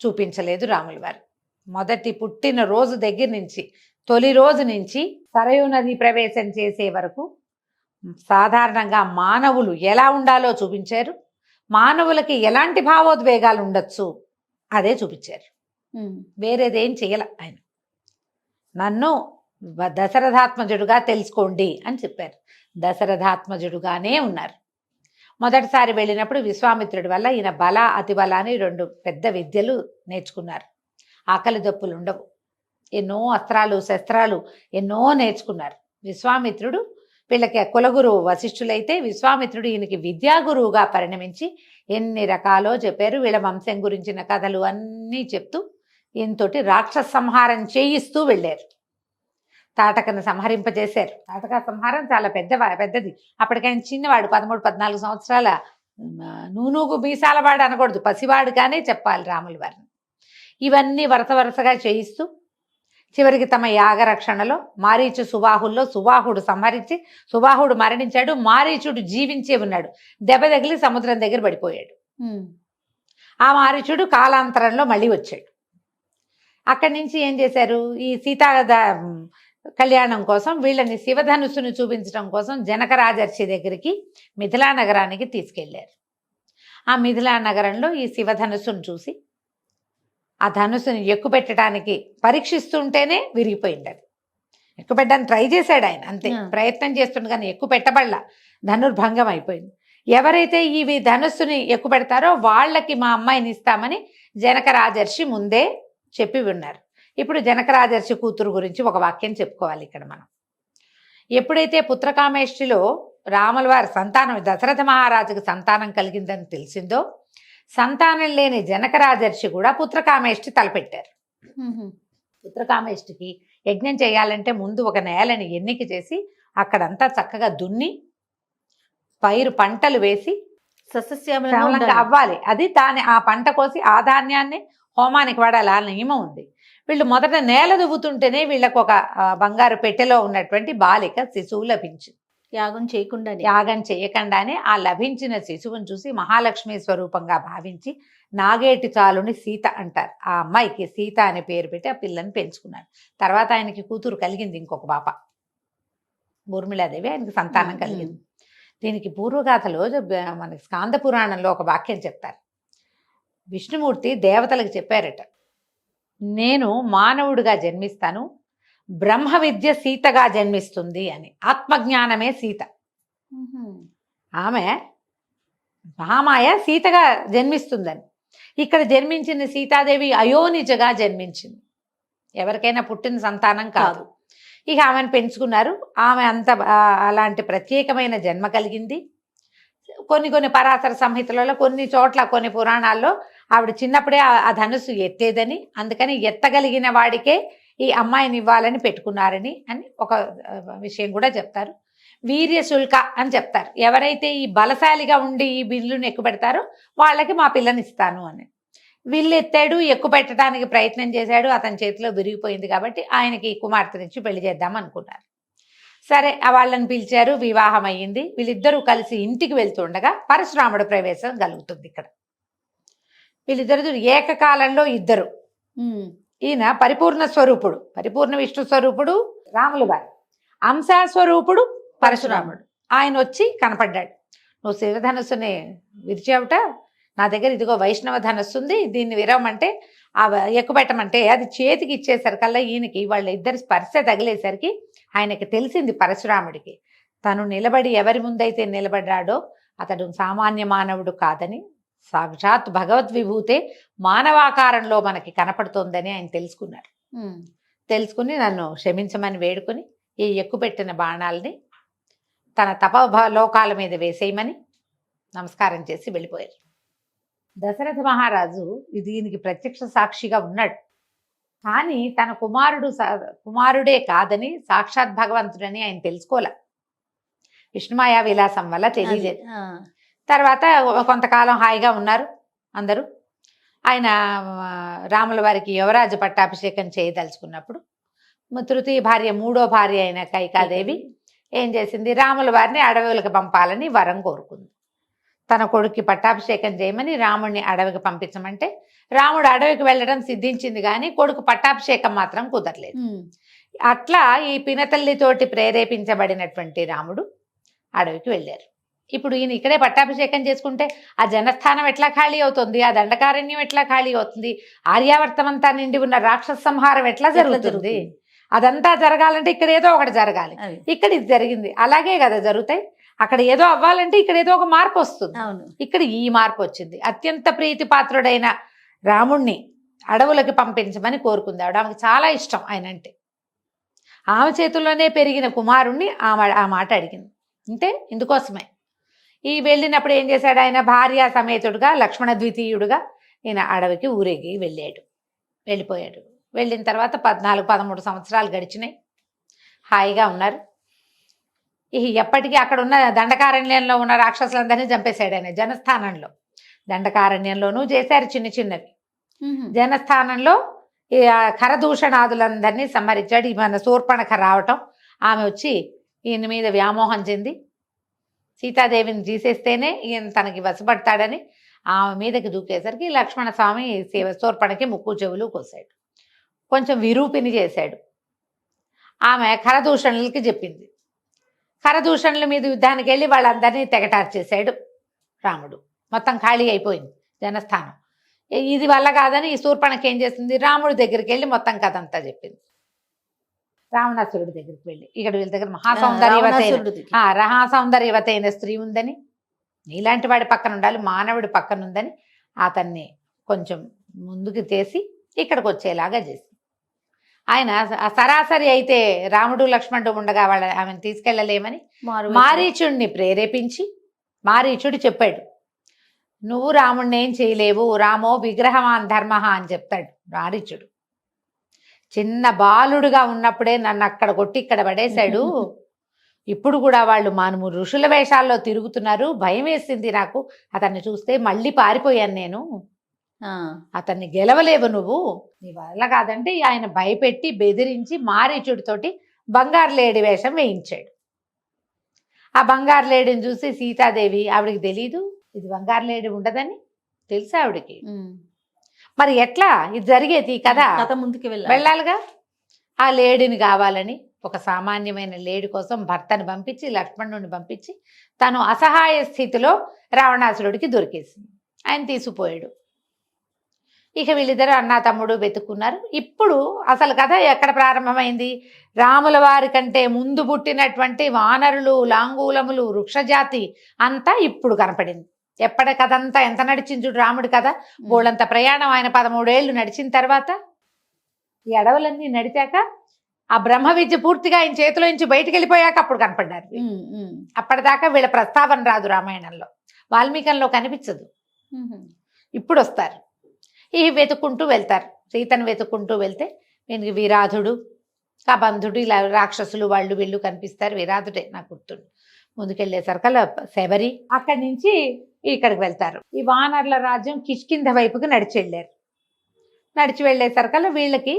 చూపించలేదు రాముల వారు. మొదటి పుట్టిన రోజు దగ్గర నుంచి, తొలి రోజు నుంచి సరయూ నది ప్రవేశం చేసే వరకు సాధారణంగా మానవులు ఎలా ఉండాలో చూపించారు, మానవులకి ఎలాంటి భావోద్వేగాలు ఉండొచ్చు అదే చూపించారు. వేరేదేం చేయాల ఆయన. నన్ను దశరథాత్మజుడుగా తెలుసుకోండి అని చెప్పారు. దశరథాత్మజుడుగానే ఉన్నారు. మొదటిసారి వెళ్ళినప్పుడు విశ్వామిత్రుడి వల్ల ఈయన బల అతి బల అని 2 పెద్ద విద్యలు నేర్చుకున్నారు. ఆకలి దప్పులు ఉండవు. ఎన్నో అస్త్రాలు శస్త్రాలు ఎన్నో నేర్చుకున్నారు. విశ్వామిత్రుడు వీళ్ళకి కులగురువు వశిష్ఠులైతే విశ్వామిత్రుడు ఈయనకి విద్యాగురువుగా పరిణమించి ఎన్ని రకాలో చెప్పారు. వీళ్ళ వంశం గురించిన కథలు అన్నీ చెప్తూ ఈయనతోటి రాక్షస సంహారం చేయిస్తూ వెళ్ళారు. తాటకను సంహరింపజేశారు. తాటక సంహారం చాలా పెద్దది. అప్పటికైనా చిన్నవాడు, 13-14 సంవత్సరాల నూనూగు మీసాలవాడు అనకూడదు, పసివాడు కానీ చెప్పాలి రాముల వారిని. ఇవన్నీ వరుసగా చేయిస్తూ చివరికి తమ యాగరక్షణలో మారీచు సుబాహుల్లో సుబాహుడు సంహరించి సుబాహుడు మరణించాడు. మారీచుడు జీవించే ఉన్నాడు. దెబ్బ తగిలి సముద్రం దగ్గర పడిపోయాడు. ఆ మారీచుడు కాలాంతరంలో మళ్ళీ వచ్చాడు. అక్కడి నుంచి ఏం చేశారు, ఈ సీతా కళ్యాణం కోసం వీళ్ళని శివధనుస్సును చూపించడం కోసం జనక రాజర్షి దగ్గరికి మిథిలా నగరానికి తీసుకెళ్లారు. ఆ మిథిలా నగరంలో ఈ శివధనుస్సును చూసి ఆ ధనుస్సుని ఎక్కుపెట్టడానికి పరీక్షిస్తుంటేనే విరిగిపోయింది. అది ఎక్కుపెట్టడానికి ట్రై చేశాడు ఆయన, అంతే ప్రయత్నం చేస్తుండే కానీ ఎక్కుపెట్టబడలా, ధనుర్భంగం అయిపోయింది. ఎవరైతే ఈ ధనుస్సుని ఎక్కుపెడతారో వాళ్ళకి మా అమ్మాయిని ఇస్తామని జనక రాజర్షి ముందే చెప్పి ఉన్నారు. ఇప్పుడు జనక రాజర్షి కూతురు గురించి ఒక వాక్యం చెప్పుకోవాలి ఇక్కడ మనం. ఎప్పుడైతే పుత్రకామేష్టిలో రాముల వారి సంతానం దశరథ మహారాజుకి సంతానం కలిగిందని తెలిసిందో, సంతానం లేని జనక రాజర్షి కూడా పుత్రకామేష్టి తలపెట్టారు. పుత్రకామేష్టికి యజ్ఞం చేయాలంటే ముందు ఒక నేలని ఎన్నిక చేసి అక్కడంతా చక్కగా దున్ని పంటలు వేసి సస్యశ్యామలంగా అవ్వాలి. అది ఆ పంట కోసి ఆ ధాన్యాన్ని హోమానికి వాడాలి, ఆ నియమం ఉంది. వీళ్ళు మొదట నేల దువ్వుతుంటేనే వీళ్ళకు ఒక బంగారు పెట్టెలో ఉన్నటువంటి బాలిక శిశువు లభించింది. యాగం చేయకుండానే ఆ లభించిన శిశువుని చూసి మహాలక్ష్మి స్వరూపంగా భావించి నాగేటి చాలుని సీత అంటారు. ఆ అమ్మాయికి సీత అనే పేరు పెట్టి ఆ పిల్లని పెంచుకున్నారు. తర్వాత ఆయనకి కూతురు కలిగింది, ఇంకొక పాప ఊర్మిళాదేవి, ఆయనకి సంతానం కలిగింది. దీనికి పూర్వగాథలో మనకి స్కాంద పురాణంలో ఒక వాక్యం చెప్తారు. విష్ణుమూర్తి దేవతలకు చెప్పారట, నేను మానవుడిగా జన్మిస్తాను, బ్రహ్మ విద్య సీతగా జన్మిస్తుంది అని. ఆత్మజ్ఞానమే సీత. ఆమె మహామాయ సీతగా జన్మిస్తుందని. ఇక్కడ జన్మించిన సీతాదేవి అయోనిజగా జన్మించింది. ఎవరికైనా పుట్టిన సంతానం కాదు. ఇక ఆమెను పెంచుకున్నారు. ఆమె అంత అలాంటి ప్రత్యేకమైన జన్మ కలిగింది. కొన్ని పరాశర సంహితలలో కొన్ని చోట్ల కొన్ని పురాణాల్లో ఆవిడ చిన్నప్పుడే ఆ ధనుస్సు ఎత్తేదని, అందుకని ఎత్తగలిగిన వాడికే ఈ అమ్మాయిని ఇవ్వాలని పెట్టుకున్నారని ఒక విషయం కూడా చెప్తారు. వీర్యశుల్క అని చెప్తారు. ఎవరైతే ఈ బలశాలిగా ఉండి ఈ బిల్లును ఎక్కుపెడతారో వాళ్ళకి మా పిల్లని ఇస్తాను అని. వీళ్ళు ఎత్తాడు, ఎక్కుపెట్టడానికి ప్రయత్నం చేశాడు, అతని చేతిలో విరిగిపోయింది. కాబట్టి ఆయనకి కుమార్తెనిచ్చి పెళ్లి చేద్దాం అనుకున్నారు. సరే, వాళ్ళని పిలిచారు, వివాహం అయ్యింది. వీళ్ళిద్దరూ కలిసి ఇంటికి వెళ్తుండగా పరశురాముడు ప్రవేశం కలుగుతుంది. ఇక్కడ వీళ్ళిద్దరు ఏకకాలంలో ఇద్దరు. ఈయన పరిపూర్ణ స్వరూపుడు, పరిపూర్ణ విష్ణు స్వరూపుడు రాములు వారు, అంశాస్వరూపుడు పరశురాముడు. ఆయన వచ్చి కనపడ్డాడు. నువ్వు శివధనస్సుని విరిచావుట, నా దగ్గర ఇదిగో వైష్ణవ ధనస్సు ఉంది, దీన్ని విరవమంటే ఎక్కుపెట్టమంటే అది చేతికి ఇచ్చేసరికల్లా ఈయనకి వాళ్ళ ఇద్దరి స్పర్శ తగిలేసరికి ఆయనకి తెలిసింది పరశురాముడికి, తను నిలబడి ఎవరి ముందైతే నిలబడ్డాడో అతడు సామాన్య మానవుడు కాదని, సాక్షాత్ భగవద్విభూతే మానవాకారంలో మనకి కనపడుతోందని ఆయన తెలుసుకున్నారు. తెలుసుకుని నన్ను క్షమించమని వేడుకుని ఈ ఎక్కుపెట్టిన బాణాలని తన తపలోకాల మీద వేసేయమని నమస్కారం చేసి వెళ్ళిపోయారు. దశరథ మహారాజు దీనికి ప్రత్యక్ష సాక్షిగా ఉన్నాడు. కానీ తన కుమారుడే కాదని, సాక్షాత్ భగవంతుడని ఆయన తెలుసుకోలే. విష్ణుమాయా విలాసం వల్ల తెలియలేదు. తర్వాత కొంతకాలం హాయిగా ఉన్నారు అందరూ. ఆయన రాముల వారికి యువరాజు పట్టాభిషేకం చేయదలుచుకున్నప్పుడు తృతీయ భార్య, మూడో భార్య అయిన కైకాదేవి ఏం చేసింది, రాముల వారిని అడవులకు పంపాలని వరం కోరుకుంది. తన కొడుక్కి పట్టాభిషేకం చేయమని రాముడిని అడవికి పంపించమంటే రాముడు అడవికి వెళ్ళడం సిద్ధించింది, కానీ కొడుకు పట్టాభిషేకం మాత్రం కుదరలేదు. అట్లా ఈ పినతల్లితోటి ప్రేరేపించబడినటువంటి రాముడు అడవికి వెళ్ళారు. ఇప్పుడు ఈయన ఇక్కడే పట్టాభిషేకం చేసుకుంటే ఆ జనస్థానం ఎట్లా ఖాళీ అవుతుంది, ఆ దండకారణ్యం ఎట్లా ఖాళీ అవుతుంది, ఆర్యావర్తం అంతా నిండి ఉన్న రాక్షస సంహారం ఎట్లా జరుగుతుంది, అదంతా జరగాలంటే ఇక్కడ ఏదో ఒకటి జరగాలి. అది. ఇక్కడ ఇది జరిగింది, అలాగే కదా జరుగుతాయి. అక్కడ ఏదో అవ్వాలంటే ఇక్కడ ఏదో ఒక మార్పు వస్తుంది. అవును. ఇక్కడ ఈ మార్పు వచ్చింది. అత్యంత ప్రీతిపాత్రుడైన రాముణ్ణి అడవులకి పంపించమని కోరుకుంది ఆవిడ. ఆమెకు చాలా ఇష్టం ఆయన అంటే. ఆమె చేతుల్లోనే పెరిగిన కుమారుణ్ణి ఆ మాట అడిగింది. అంటే ఇందుకోసమే ఈ వెళ్ళినప్పుడు ఏం చేశాడు ఆయన? భార్య సమేతుడుగా లక్ష్మణ ద్వితీయుడుగా ఈయన అడవికి ఊరేగి వెళ్ళిపోయాడు. వెళ్ళిన తర్వాత 14-13 సంవత్సరాలు గడిచినాయి. హాయిగా ఉన్నారు. ఎప్పటికీ అక్కడ ఉన్న దండకారణ్యంలో ఉన్న రాక్షసులందరినీ చంపేశాడు ఆయన. జనస్థానంలో, దండకారణ్యంలోనూ చేశారు చిన్న చిన్నవి. జనస్థానంలో ఈ ఖరదూషణాదులందరినీ సంహరించాడు. మన శూర్పణఖ రావటం, ఆమె వచ్చి ఈయన మీద వ్యామోహం చెంది సీతాదేవిని తీసేస్తేనే ఈయన తనకి వశపడతాడని ఆమె మీదకి దూకేసరికి లక్ష్మణ స్వామి శూర్పణకి ముక్కు చెవులు కోసాడు. కొంచెం విరూపిని చేశాడు. ఆమె ఖరదూషణులకి చెప్పింది. ఖరదూషణుల మీద యుద్ధానికి వెళ్ళి వాళ్ళందరినీ తెగటార్చేశాడు రాముడు. మొత్తం ఖాళీ అయిపోయింది జనస్థానం. ఇది వల్ల కాదని ఈ శూర్పణఖ ఏం చేస్తుంది? రాముడి దగ్గరికి వెళ్ళి మొత్తం కథ అంతా చెప్పింది. రావణాసురుడి దగ్గరికి వెళ్ళి, ఇక్కడ వీళ్ళ దగ్గర మహాసౌందర్యవత అయిన స్త్రీ ఉందని, నీలాంటి వాడి పక్కన ఉండాలి, మానవుడి పక్కన ఉందని అతన్ని కొంచెం ముందుకు చేసి ఇక్కడికి వచ్చేలాగా చేసి, ఆయన సరాసరి అయితే రాముడు లక్ష్మణుడు ఉండగా ఆమెను తీసుకెళ్ళలేమని మారీచుడిని ప్రేరేపించి, మారీచుడు చెప్పాడు, నువ్వు రాముడిని ఏం చేయలేవు, రామో విగ్రహవాన్ ధర్మ అని చెప్తాడు మారీచుడు. చిన్న బాలుడుగా ఉన్నప్పుడే నన్ను అక్కడ కొట్టి ఇక్కడ పడేశాడు. ఇప్పుడు కూడా వాళ్ళు మనము ఋషుల వేషాల్లో తిరుగుతున్నారు. భయం వేసింది నాకు అతన్ని చూస్తే. మళ్ళీ పారిపోయాను నేను. అతన్ని గెలవలేవు నువ్వు, నీ వల్ల కాదంటే ఆయన భయపెట్టి బెదిరించి మారీచుడితోటి బంగారు లేడి వేషం వేయించాడు. ఆ బంగారు లేడిని చూసి సీతాదేవి, ఆవిడికి తెలీదు ఇది బంగారు లేడి ఉండదని, తెలుసు ఆవిడికి. మరి ఎట్లా ఇది జరిగేది కదా, కథ ముందుకు వెళ్ళాలిగా. ఆ లేడిని కావాలని ఒక సామాన్యమైన లేడి కోసం భర్తను పంపించి, లక్ష్మణుడిని పంపించి, తను అసహాయ స్థితిలో రావణాసురుడికి దొరికేసింది. ఆయన తీసుకుపోయాడు. ఇక వీళ్ళిద్దరు అన్నా తమ్ముడు వెతుక్కున్నారు. ఇప్పుడు అసలు కథ ఎక్కడ ప్రారంభమైంది? రాముల వారి కంటే ముందు పుట్టినటువంటి వానరులు, లాంగూలములు, వృక్షజాతి అంతా ఇప్పుడు కనపడింది. ఎప్పటి కథ అంతా ఎంత నడిచింది చూడు రాముడి కథ. బోళ్ళంత ప్రయాణం ఆయన 13 ఏళ్ళు నడిచిన తర్వాత, ఈ అడవులన్నీ నడిచాక, ఆ బ్రహ్మ విద్య పూర్తిగా ఆయన చేతిలో నుంచి బయటికి వెళ్ళిపోయాక అప్పుడు కనపడ్డారు. అప్పటిదాకా వీళ్ళ ప్రస్తావన రాదు రామాయణంలో, వాల్మీకంలో కనిపించదు. ఇప్పుడు వస్తారు. ఈ వెతుక్కుంటూ వెళ్తారు. సీతను వెతుక్కుంటూ వెళ్తే వీనికి విరాధుడు, కబంధుడు, ఇలా రాక్షసులు వాళ్ళు వీళ్ళు కనిపిస్తారు. విరాధుడే నాకు గుర్తుండు. ముందుకెళ్ళేసరికల్లా శబరి, అక్కడి నుంచి ఇక్కడికి వెళ్తారు. ఈ వానర్ల రాజ్యం కిష్కింధ వైపుకి నడిచి వెళ్ళేసరికల్లా వీళ్ళకి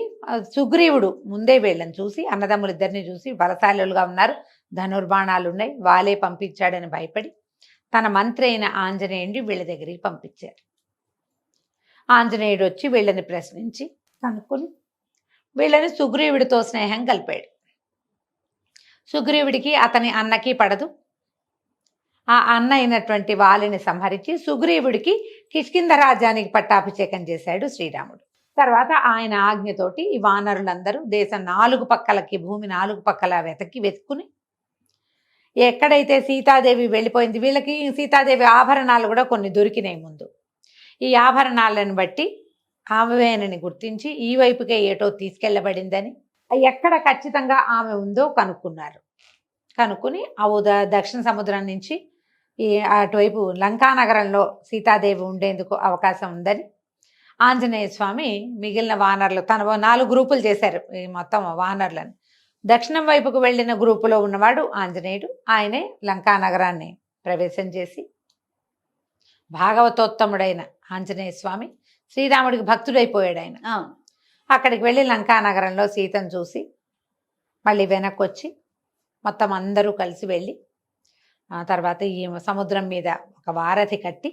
సుగ్రీవుడు ముందే వీళ్ళని చూసి, అన్నదమ్ములిద్దరిని చూసి బలశాలులుగా ఉన్నారు, ధనుర్బాణాలు ఉన్నాయి, వాలే పంపించాడని భయపడి తన మంత్రి అయిన ఆంజనేయుడిని వీళ్ళ దగ్గరికి పంపించారు. ఆంజనేయుడు వచ్చి వీళ్ళని ప్రశ్నించి కనుక్కొని వీళ్ళని సుగ్రీవుడితో స్నేహం కలిపాడు. సుగ్రీవుడికి అతని అన్నకి పడదు. ఆ అన్న అయినటువంటి వాలిని సంహరించి సుగ్రీవుడికి కిష్కింధ రాజ్యానికి పట్టాభిషేకం చేశాడు శ్రీరాముడు. తర్వాత ఆయన ఆజ్ఞతోటి ఈ వానరులందరూ దేశం 4 పక్కలకి, భూమి 4 పక్కల వెతుక్కుని ఎక్కడైతే సీతాదేవి వెళ్ళిపోయింది, వీళ్ళకి సీతాదేవి ఆభరణాలు కూడా కొన్ని దొరికినాయి ముందు. ఈ ఆభరణాలను బట్టి ఆమెని గుర్తించి ఈ వైపుకే ఏటో తీసుకెళ్లబడిందని, ఎక్కడ ఖచ్చితంగా ఆమె ఉందో కనుక్కుని దక్షిణ సముద్రం నుంచి అటువైపు లంకానగరంలో సీతాదేవి ఉండేందుకు అవకాశం ఉందని ఆంజనేయ స్వామి మిగిలిన వానరులు తన 4 గ్రూపులు చేశారు. ఈ మొత్తం వానరులను దక్షిణం వైపుకు వెళ్ళిన గ్రూపులో ఉన్నవాడు ఆంజనేయుడు. ఆయనే లంకానగరాన్ని ప్రవేశం చేసి, భాగవతోత్తముడైన ఆంజనేయ స్వామి శ్రీరాముడికి భక్తుడైపోయాడు. ఆయన అక్కడికి వెళ్ళి లంకానగరంలో సీతను చూసి మళ్ళీ వెనక్కి వచ్చి మొత్తం అందరూ కలిసి వెళ్ళి, ఆ తర్వాత ఈ సముద్రం మీద ఒక వారధి కట్టి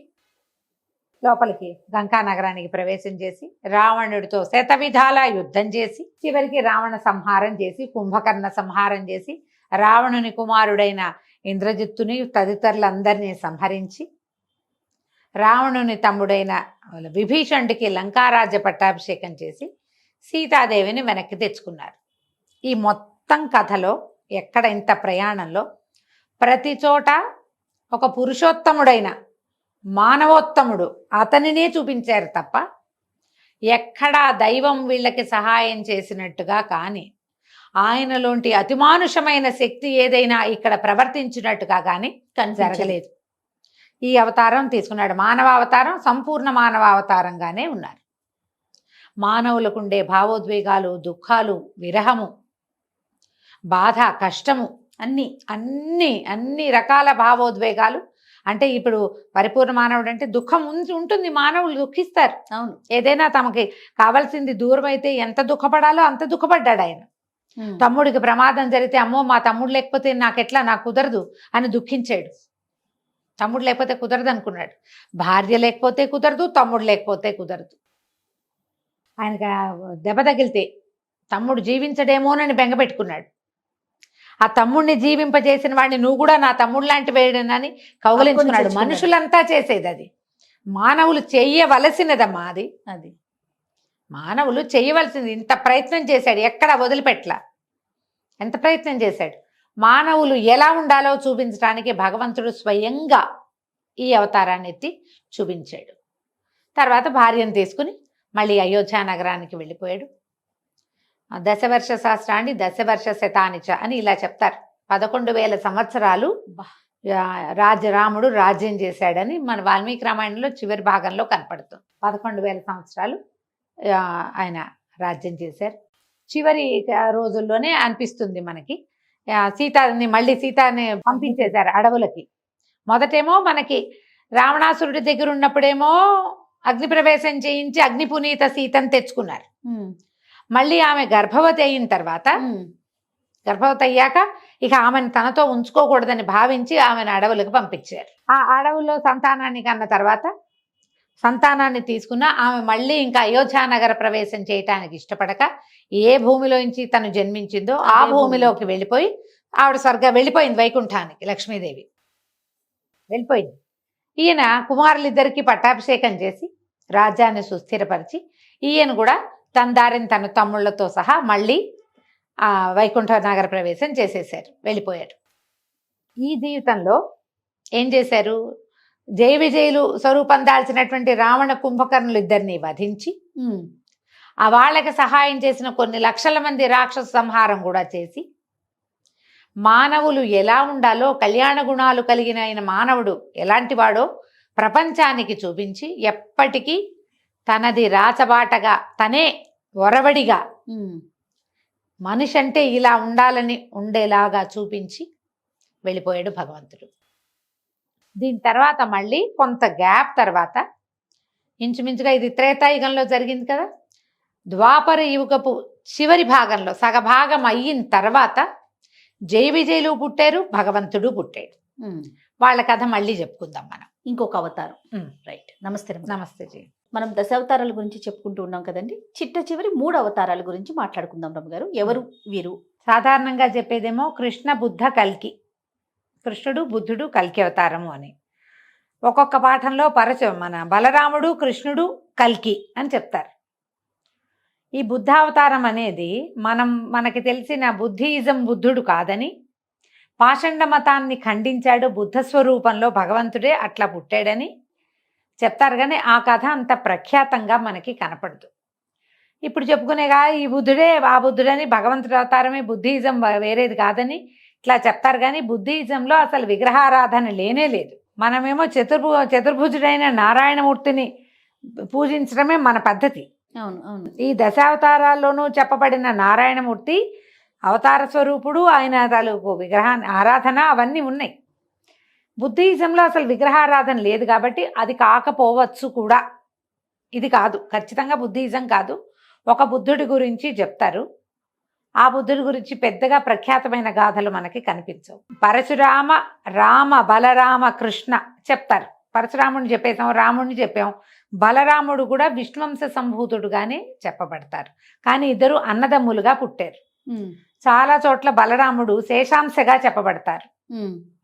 లోపలికి లంకానగరానికి ప్రవేశం చేసి రావణుడితో శతవిధాల యుద్ధం చేసి చివరికి రావణ సంహారం చేసి, కుంభకర్ణ సంహారం చేసి, రావణుని కుమారుడైన ఇంద్రజిత్తుని తదితరులందరినీ సంహరించి రావణుని తమ్ముడైన విభీషణుడికి లంకారాజ్య పట్టాభిషేకం చేసి సీతాదేవిని వెనక్కి తెచ్చుకున్నారు. ఈ మొత్తం కథలో ఎక్కడ ఇంత ప్రయాణంలో ప్రతి చోట ఒక పురుషోత్తముడైన మానవోత్తముడు అతనినే చూపించారు తప్ప ఎక్కడా దైవం వీళ్ళకి సహాయం చేసినట్టుగా కానీ ఆయనలోంటి అతిమానుషమైన శక్తి ఏదైనా ఇక్కడ ప్రవర్తించినట్టుగా కానీ జరగలేదు. ఈ అవతారం తీసుకున్నాడు. మానవ అవతారం సంపూర్ణ మానవ అవతారంగానే ఉన్నారు. మానవులకు ఉండే భావోద్వేగాలు, దుఃఖాలు, విరహము, బాధ, కష్టము, అన్ని అన్ని అన్ని రకాల భావోద్వేగాలు. అంటే ఇప్పుడు పరిపూర్ణ మానవుడు అంటే దుఃఖం ఉంటుంది, మానవులు దుఃఖిస్తారు. అవును, ఏదైనా తమకి కావాల్సింది దూరం అయితే ఎంత దుఃఖపడాలో అంత దుఃఖపడ్డాడు ఆయన. తమ్ముడికి ప్రమాదం జరిగితే అమ్మో మా తమ్ముడు లేకపోతే నాకెట్లా, నాకు కుదరదు అని దుఃఖించాడు. తమ్ముడు లేకపోతే కుదరదు అనుకున్నాడు. భార్య లేకపోతే కుదరదు, తమ్ముడు లేకపోతే కుదరదు. ఆయనకి దెబ్బ తగిలితే తమ్ముడు జీవించడేమోనని బెంగ పెట్టుకున్నాడు. ఆ తమ్ముడిని జీవింపజేసిన వాడిని నువ్వు కూడా నా తమ్ముడు లాంటి వేడనని కౌగలించుకున్నాడు. మనుషులంతా చేసేది అది, మానవులు చెయ్యవలసినదమ్మా అది. అది మానవులు చేయవలసింది. ఇంత ప్రయత్నం చేశాడు, ఎక్కడ వదిలిపెట్టలా. ఎంత ప్రయత్నం చేశాడు. మానవులు ఎలా ఉండాలో చూపించడానికి భగవంతుడు స్వయంగా ఈ అవతారాన్ని ఎత్తి చూపించాడు. తర్వాత భార్యను తీసుకుని మళ్ళీ అయోధ్య నగరానికి వెళ్ళిపోయాడు. దశవర్ష శాస్త్రాన్ని దశవర్ష శతానిచ అని ఇలా చెప్తారు. 11,000 సంవత్సరాలు రాముడు రాజ్యం చేశాడని మన వాల్మీకి రామాయణంలో చివరి భాగంలో కనపడుతుంది. 11,000 సంవత్సరాలు ఆయన రాజ్యం చేశారు. చివరి రోజుల్లోనే అనిపిస్తుంది మనకి సీతాని పంపించేశారు అడవులకి. మొదటేమో మనకి రావణాసురుడి దగ్గర ఉన్నప్పుడేమో అగ్ని ప్రవేశం చేయించి అగ్నిపునీత సీతను తెచ్చుకున్నారు. మళ్ళీ ఆమె గర్భవతి అయిన తర్వాత, గర్భవతి అయ్యాక ఇక ఆమెను తనతో ఉంచుకోకూడదని భావించి ఆమెను అడవులకు పంపించారు. ఆ అడవుల్లో సంతానాన్ని కన్న తర్వాత సంతానాన్ని తీసుకున్న ఆమె మళ్ళీ ఇంకా అయోధ్య నగర ప్రవేశం చేయటానికి ఇష్టపడక ఏ భూమిలోంచి తను జన్మించిందో ఆ భూమిలోకి వెళ్ళిపోయి ఆవిడ వెళ్ళిపోయింది వైకుంఠానికి. లక్ష్మీదేవి వెళ్ళిపోయింది. ఈయన కుమారులిద్దరికీ పట్టాభిషేకం చేసి రాజ్యాన్ని సుస్థిరపరిచి ఈయన కూడా తన దారిని తన తమ్ముళ్లతో సహా మళ్ళీ వైకుంఠ నగర ప్రవేశం చేసేసారు, వెళ్ళిపోయారు. ఈ జీవితంలో ఏం చేశారు? జయ విజయులు స్వరూపం దాల్చినటువంటి రావణ కుంభకర్ణులు ఇద్దరిని వధించి వాళ్ళకి సహాయం చేసిన కొన్ని లక్షల మంది రాక్షస సంహారం కూడా చేసి మానవులు ఎలా ఉండాలో, కళ్యాణ గుణాలు కలిగిన ఆయన మానవుడు ఎలాంటి వాడో ప్రపంచానికి చూపించి ఎప్పటికీ తనది రాచబాటగా తనే ఒరవడిగా మనిషి అంటే ఇలా ఉండాలని ఉండేలాగా చూపించి వెళ్ళిపోయాడు భగవంతుడు. దీని తర్వాత మళ్ళీ కొంత గ్యాప్ తర్వాత ఇంచుమించుగా ఇది త్రేతాయుగంలో జరిగింది కదా, ద్వాపర యుగపు చివరి భాగంలో సగభాగం అయిన తర్వాత జయ విజయులు పుట్టారు, భగవంతుడు పుట్టాడు. వాళ్ళ కథ మళ్ళీ చెప్పుకుందాం మనం ఇంకొక అవతారం. రైట్. నమస్తే. నమస్తే జీ. మనం దశావతారాల గురించి చెప్పుకుంటూ ఉన్నాం కదండి. చివరి 3 అవతారాల గురించి మాట్లాడుకుందాం రమ్మ గారు. ఎవరు వీరు? సాధారణంగా చెప్పేదేమో కృష్ణ బుద్ధ కల్కి, కృష్ణుడు బుద్ధుడు కల్కి అవతారము అని. ఒక్కొక్క పాఠంలో మన బలరాముడు కృష్ణుడు కల్కి అని చెప్తారు. ఈ బుద్ధావతారం అనేది మనకి తెలిసిన బుద్ధిజం బుద్ధుడు కాదని, పాషండ మతాన్ని ఖండించాడు, బుద్ధ స్వరూపంలో భగవంతుడే అట్లా పుట్టాడని చెప్తారు. కానీ ఆ కథ అంత ప్రఖ్యాతంగా మనకి కనపడదు. ఇప్పుడు చెప్పుకునేగా ఈ బుద్ధుడే ఆ బుద్ధుడని, భగవంతుడి అవతారమే బుద్ధిజం వేరేది కాదని ఇట్లా చెప్తారు. కానీ బుద్ధిజంలో అసలు విగ్రహారాధన లేనే లేదు. మనమేమో చతుర్భుజుడైన నారాయణమూర్తిని పూజించడమే మన పద్ధతి. అవును అవును. ఈ దశావతారాల్లోనూ చెప్పబడిన నారాయణమూర్తి అవతార స్వరూపుడు, ఆయన తాలూకు విగ్రహాన్ని ఆరాధన అవన్నీ ఉన్నాయి. బుద్ధిజంలో అసలు విగ్రహారాధన లేదు కాబట్టి అది కాకపోవచ్చు కూడా. ఇది కాదు, ఖచ్చితంగా బుద్ధిజం కాదు. ఒక బుద్ధుడి గురించి చెప్తారు. ఆ బుద్ధుడి గురించి పెద్దగా ప్రఖ్యాతమైన గాథలు మనకి కనిపించవు. పరశురామ, రామ, బలరామ, కృష్ణ చెప్తారు. పరశురాముడిని చెప్పేసాం, రాముడిని చెప్పాం. బలరాముడు కూడా విష్ణువంశ సంభూతుడుగానే చెప్పబడతారు. కానీ ఇద్దరు అన్నదమ్ములుగా పుట్టారు. చాలా చోట్ల బలరాముడు శేషాంశగా చెప్పబడతారు.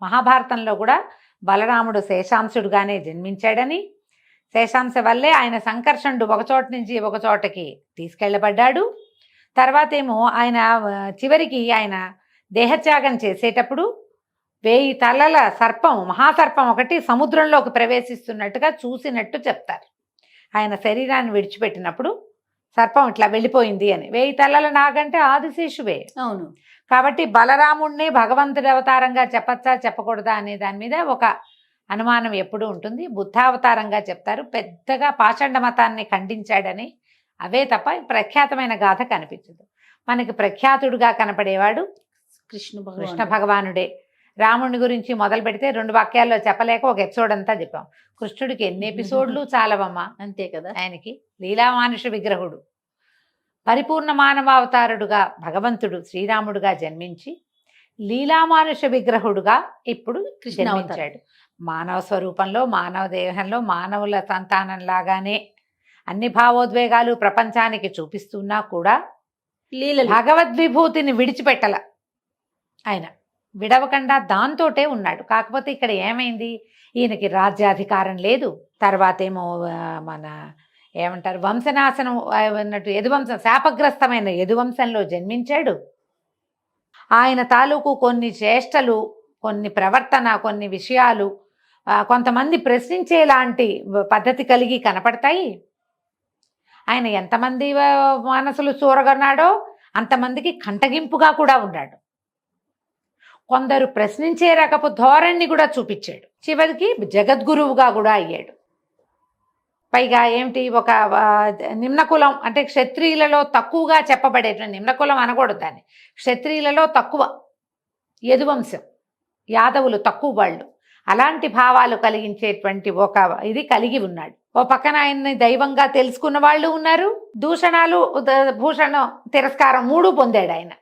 మహాభారతంలో కూడా బలరాముడు శేషాంశుడుగానే జన్మించాడని, శేషాంశ వల్లే ఆయన సంకర్షణుడు ఒక చోట నుంచి ఒక చోటకి తీసుకెళ్ళబడ్డాడు. తర్వాత ఏమో ఆయన చివరికి ఆయన దేహత్యాగం చేసేటప్పుడు 1000 తలల సర్పం, మహాసర్పం ఒకటి సముద్రంలోకి ప్రవేశిస్తున్నట్టుగా చూసినట్టు చెప్తారు. ఆయన శరీరాన్ని విడిచిపెట్టినప్పుడు సర్పం ఇట్లా వెళ్ళిపోయింది అని. 1000 తలల నాగంటే ఆదిశేషువే. అవును. కాబట్టి బలరాముడిని భగవంతుడి అవతారంగా చెప్పచ్చా చెప్పకూడదా అనే దాని మీద ఒక అనుమానం ఎప్పుడూ ఉంటుంది. బుద్ధావతారంగా చెప్తారు. పెద్దగా పాషండ మతాన్ని ఖండించాడని, అవే తప్ప ప్రఖ్యాతమైన గాథ కనిపించదు. మనకి ప్రఖ్యాతుడుగా కనపడేవాడు కృష్ణ భగవానుడే. రాముడి గురించి మొదలు పెడితే 2 వాక్యాల్లో చెప్పలేక ఒక ఎపిసోడ్ అంతా చెప్పాం. కృష్ణుడికి ఎన్ని ఎపిసోడ్లు చాలవమ్మా. అంతే కదా. ఆయనకి లీలామానుష విగ్రహుడు, పరిపూర్ణ మానవావతారుడుగా భగవంతుడు శ్రీరాముడుగా జన్మించి లీలామానుష విగ్రహుడుగా ఇప్పుడు జన్మించాడు. మానవ స్వరూపంలో, మానవ దేహంలో, మానవుల సంతానం లాగానే అన్ని భావోద్వేగాలు ప్రపంచానికి చూపిస్తున్నా కూడా భగవద్విభూతిని విడిచిపెట్టల. ఆయన విడవకుండా దాంతోటే ఉన్నాడు. కాకపోతే ఇక్కడ ఏమైంది, ఈయనకి రాజ్యాధికారం లేదు. తర్వాత ఏమో మన ఏమంటారు వంశనాశనం అన్నట్టు యదువంశం, శాపగ్రస్తమైన యదువంశంలో జన్మించాడు. ఆయన తాలూకు కొన్ని చేష్టలు, కొన్ని ప్రవర్తన, కొన్ని విషయాలు కొంతమంది ప్రశ్నించేలాంటి పద్ధతి కలిగి కనపడతాయి. ఆయన ఎంతమంది మనసులు చూరగొన్నాడో అంతమందికి కంటగింపుగా కూడా ఉన్నాడు. కొందరు ప్రశ్నించే రకపు ధోరణి కూడా చూపించాడు. చివరికి జగద్గురువుగా కూడా అయ్యాడు. పైగా ఏమిటి, ఒక నిమ్నకులం అంటే క్షత్రియులలో తక్కువగా చెప్పబడేటువంటి, నిమ్నకులం అనకూడదు దాన్ని, క్షత్రియులలో తక్కువ, యదువంశం, యాదవులు తక్కువ వాళ్ళు, అలాంటి భావాలు కలిగించేటువంటి ఒక ఇది కలిగి ఉన్నాడు. ఓ పక్కన ఆయన్ని దైవంగా తెలుసుకున్న వాళ్ళు ఉన్నారు. దూషణాలు, భూషణం, తిరస్కారం 3 పొందాడు ఆయన.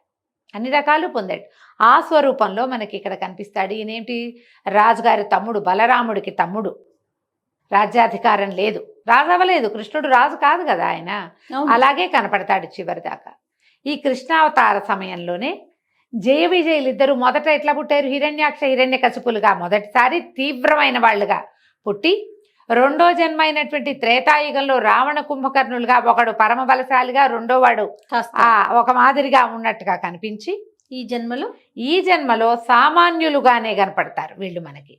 అన్ని రకాలు పొందాడు. ఆ స్వరూపంలో మనకి ఇక్కడ కనిపిస్తాడు. ఈయనేంటి, రాజుగారి తమ్ముడు, బలరాముడికి తమ్ముడు. రాజ్యాధికారం లేదు, రాజు అవ్వలేదు, కృష్ణుడు రాజు కాదు కదా ఆయన. అలాగే కనపడతాడు చివరి దాకా. ఈ కృష్ణావతార సమయంలోనే జయ విజయులు ఇద్దరు మొదట ఎట్లా పుట్టారు, హిరణ్యాక్ష హిరణ్యకశిపులుగా మొదటిసారి తీవ్రమైన వాళ్ళుగా పుట్టి, రెండో జన్మ అయినటువంటి త్రేతాయుగంలో రావణ కుంభకర్ణులుగా, ఒకడు పరమ బలశాలిగా, రెండో వాడు ఒక మాదిరిగా ఉన్నట్టుగా కనిపించి, ఈ జన్మలో సామాన్యులుగానే కనపడతారు వీళ్ళు మనకి.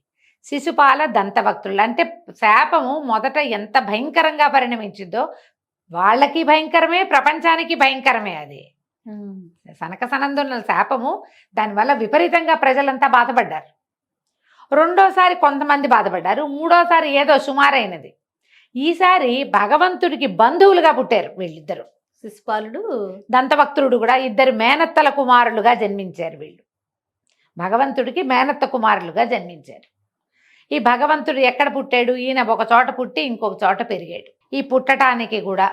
శిశుపాల దంతవక్తులు అంటే శాపము మొదట ఎంత భయంకరంగా పరిణమించిందో వాళ్ళకి భయంకరమే, ప్రపంచానికి భయంకరమే. అది సనక సనందుల శాపము, దానివల్ల విపరీతంగా ప్రజలంతా బాధపడ్డారు. రెండోసారి కొంతమంది బాధపడ్డారు, మూడోసారి ఏదో సుమారైనది. ఈసారి భగవంతుడికి బంధువులుగా పుట్టారు వీళ్ళిద్దరు. శిశుపాలుడు, దంతవక్తుడు కూడా ఇద్దరు మేనత్తల కుమారులుగా జన్మించారు. వీళ్ళు భగవంతుడికి మేనత్త కుమారులుగా జన్మించారు. ఈ భగవంతుడు ఎక్కడ పుట్టాడు, ఈయన ఒక చోట పుట్టి ఇంకొక చోట పెరిగాడు. ఈ పుట్టడానికి కూడా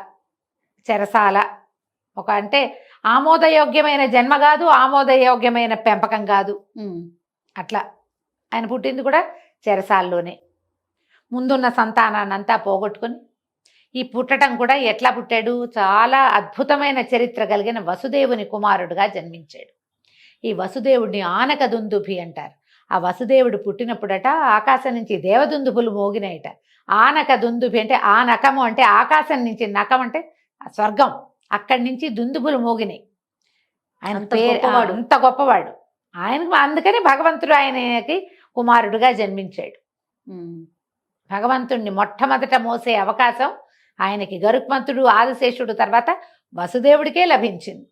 చెరసాల, ఒక అంటే ఆమోదయోగ్యమైన జన్మ కాదు, ఆమోదయోగ్యమైన పెంపకం కాదు. అట్లా ఆయన పుట్టింది కూడా చెరసాల్లోనే. ముందున్న సంతానాన్ని అంతా పోగొట్టుకొని ఈ పుట్టడం కూడా ఎట్లా పుట్టాడు, చాలా అద్భుతమైన చరిత్ర కలిగిన వసుదేవుని కుమారుడుగా జన్మించాడు. ఈ వసుదేవుడిని ఆనక దుందుభి అంటారు. ఆ వసుదేవుడు పుట్టినప్పుడట ఆకాశం నుంచి దేవదుందుభులు మోగినాయట. ఆనక దుందుభి అంటే ఆనకము అంటే ఆకాశం నుంచి, నకం అంటే స్వర్గం, అక్కడి నుంచి దుందుభులు మోగినాయి. ఆయన అంత గొప్పవాడు ఆయనకు. అందుకని భగవంతుడు ఆయనకి కుమారుడుగా జన్మించాడు. భగవంతుడిని మొట్టమొదట మోసే అవకాశం ఆయనకి గరుత్మంతుడు, ఆదిశేషుడు తర్వాత వసుదేవుడికే లభించింది.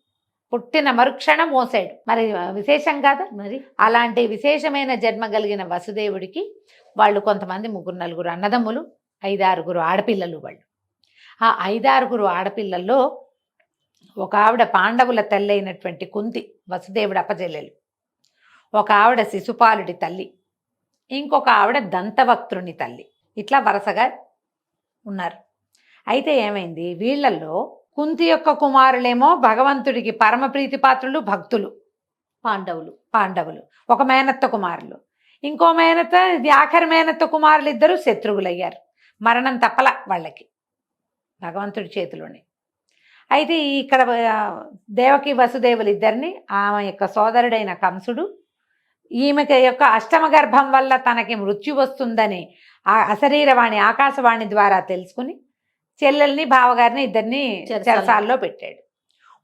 పుట్టిన మరుక్షణం మోసాడు. మరి విశేషం కాదా? మరి అలాంటి విశేషమైన జన్మ కలిగిన వసుదేవుడికి వాళ్ళు కొంతమంది 3-4 అన్నదమ్ములు, 5-6 ఆడపిల్లలు. వాళ్ళు ఆ 5-6 ఆడపిల్లల్లో ఒక ఆవిడ పాండవుల తల్లి అయినటువంటి కుంతి, వసుదేవుడు అప్పచెల్లెలు. ఒక ఆవిడ శిశుపాలుడి తల్లి, ఇంకొక ఆవిడ దంతవక్తుని తల్లి. ఇట్లా వరుసగా ఉన్నారు. అయితే ఏమైంది, వీళ్ళల్లో కుంతి యొక్క కుమారులేమో భగవంతుడికి పరమ ప్రీతిపాత్రులు, భక్తులు, పాండవులు. ఒక మేనత్త కుమారులు, ఇంకో మేనత్త, ఇది ఆఖరి మేనత్త కుమారులు ఇద్దరు శత్రువులయ్యారు. మరణం తప్పల వాళ్ళకి భగవంతుడి చేతిలోనే. అయితే ఇక్కడ దేవకి వసుదేవులు ఇద్దరిని ఆమె యొక్క సోదరుడైన కంసుడు, ఈమెకి యొక్క అష్టమ గర్భం వల్ల తనకి మృత్యు వస్తుందని ఆ అశరీరవాణి, ఆకాశవాణి ద్వారా తెలుసుకుని చెల్లెల్ని, బావగారిని ఇద్దరిని చెరసాల్లో పెట్టాడు.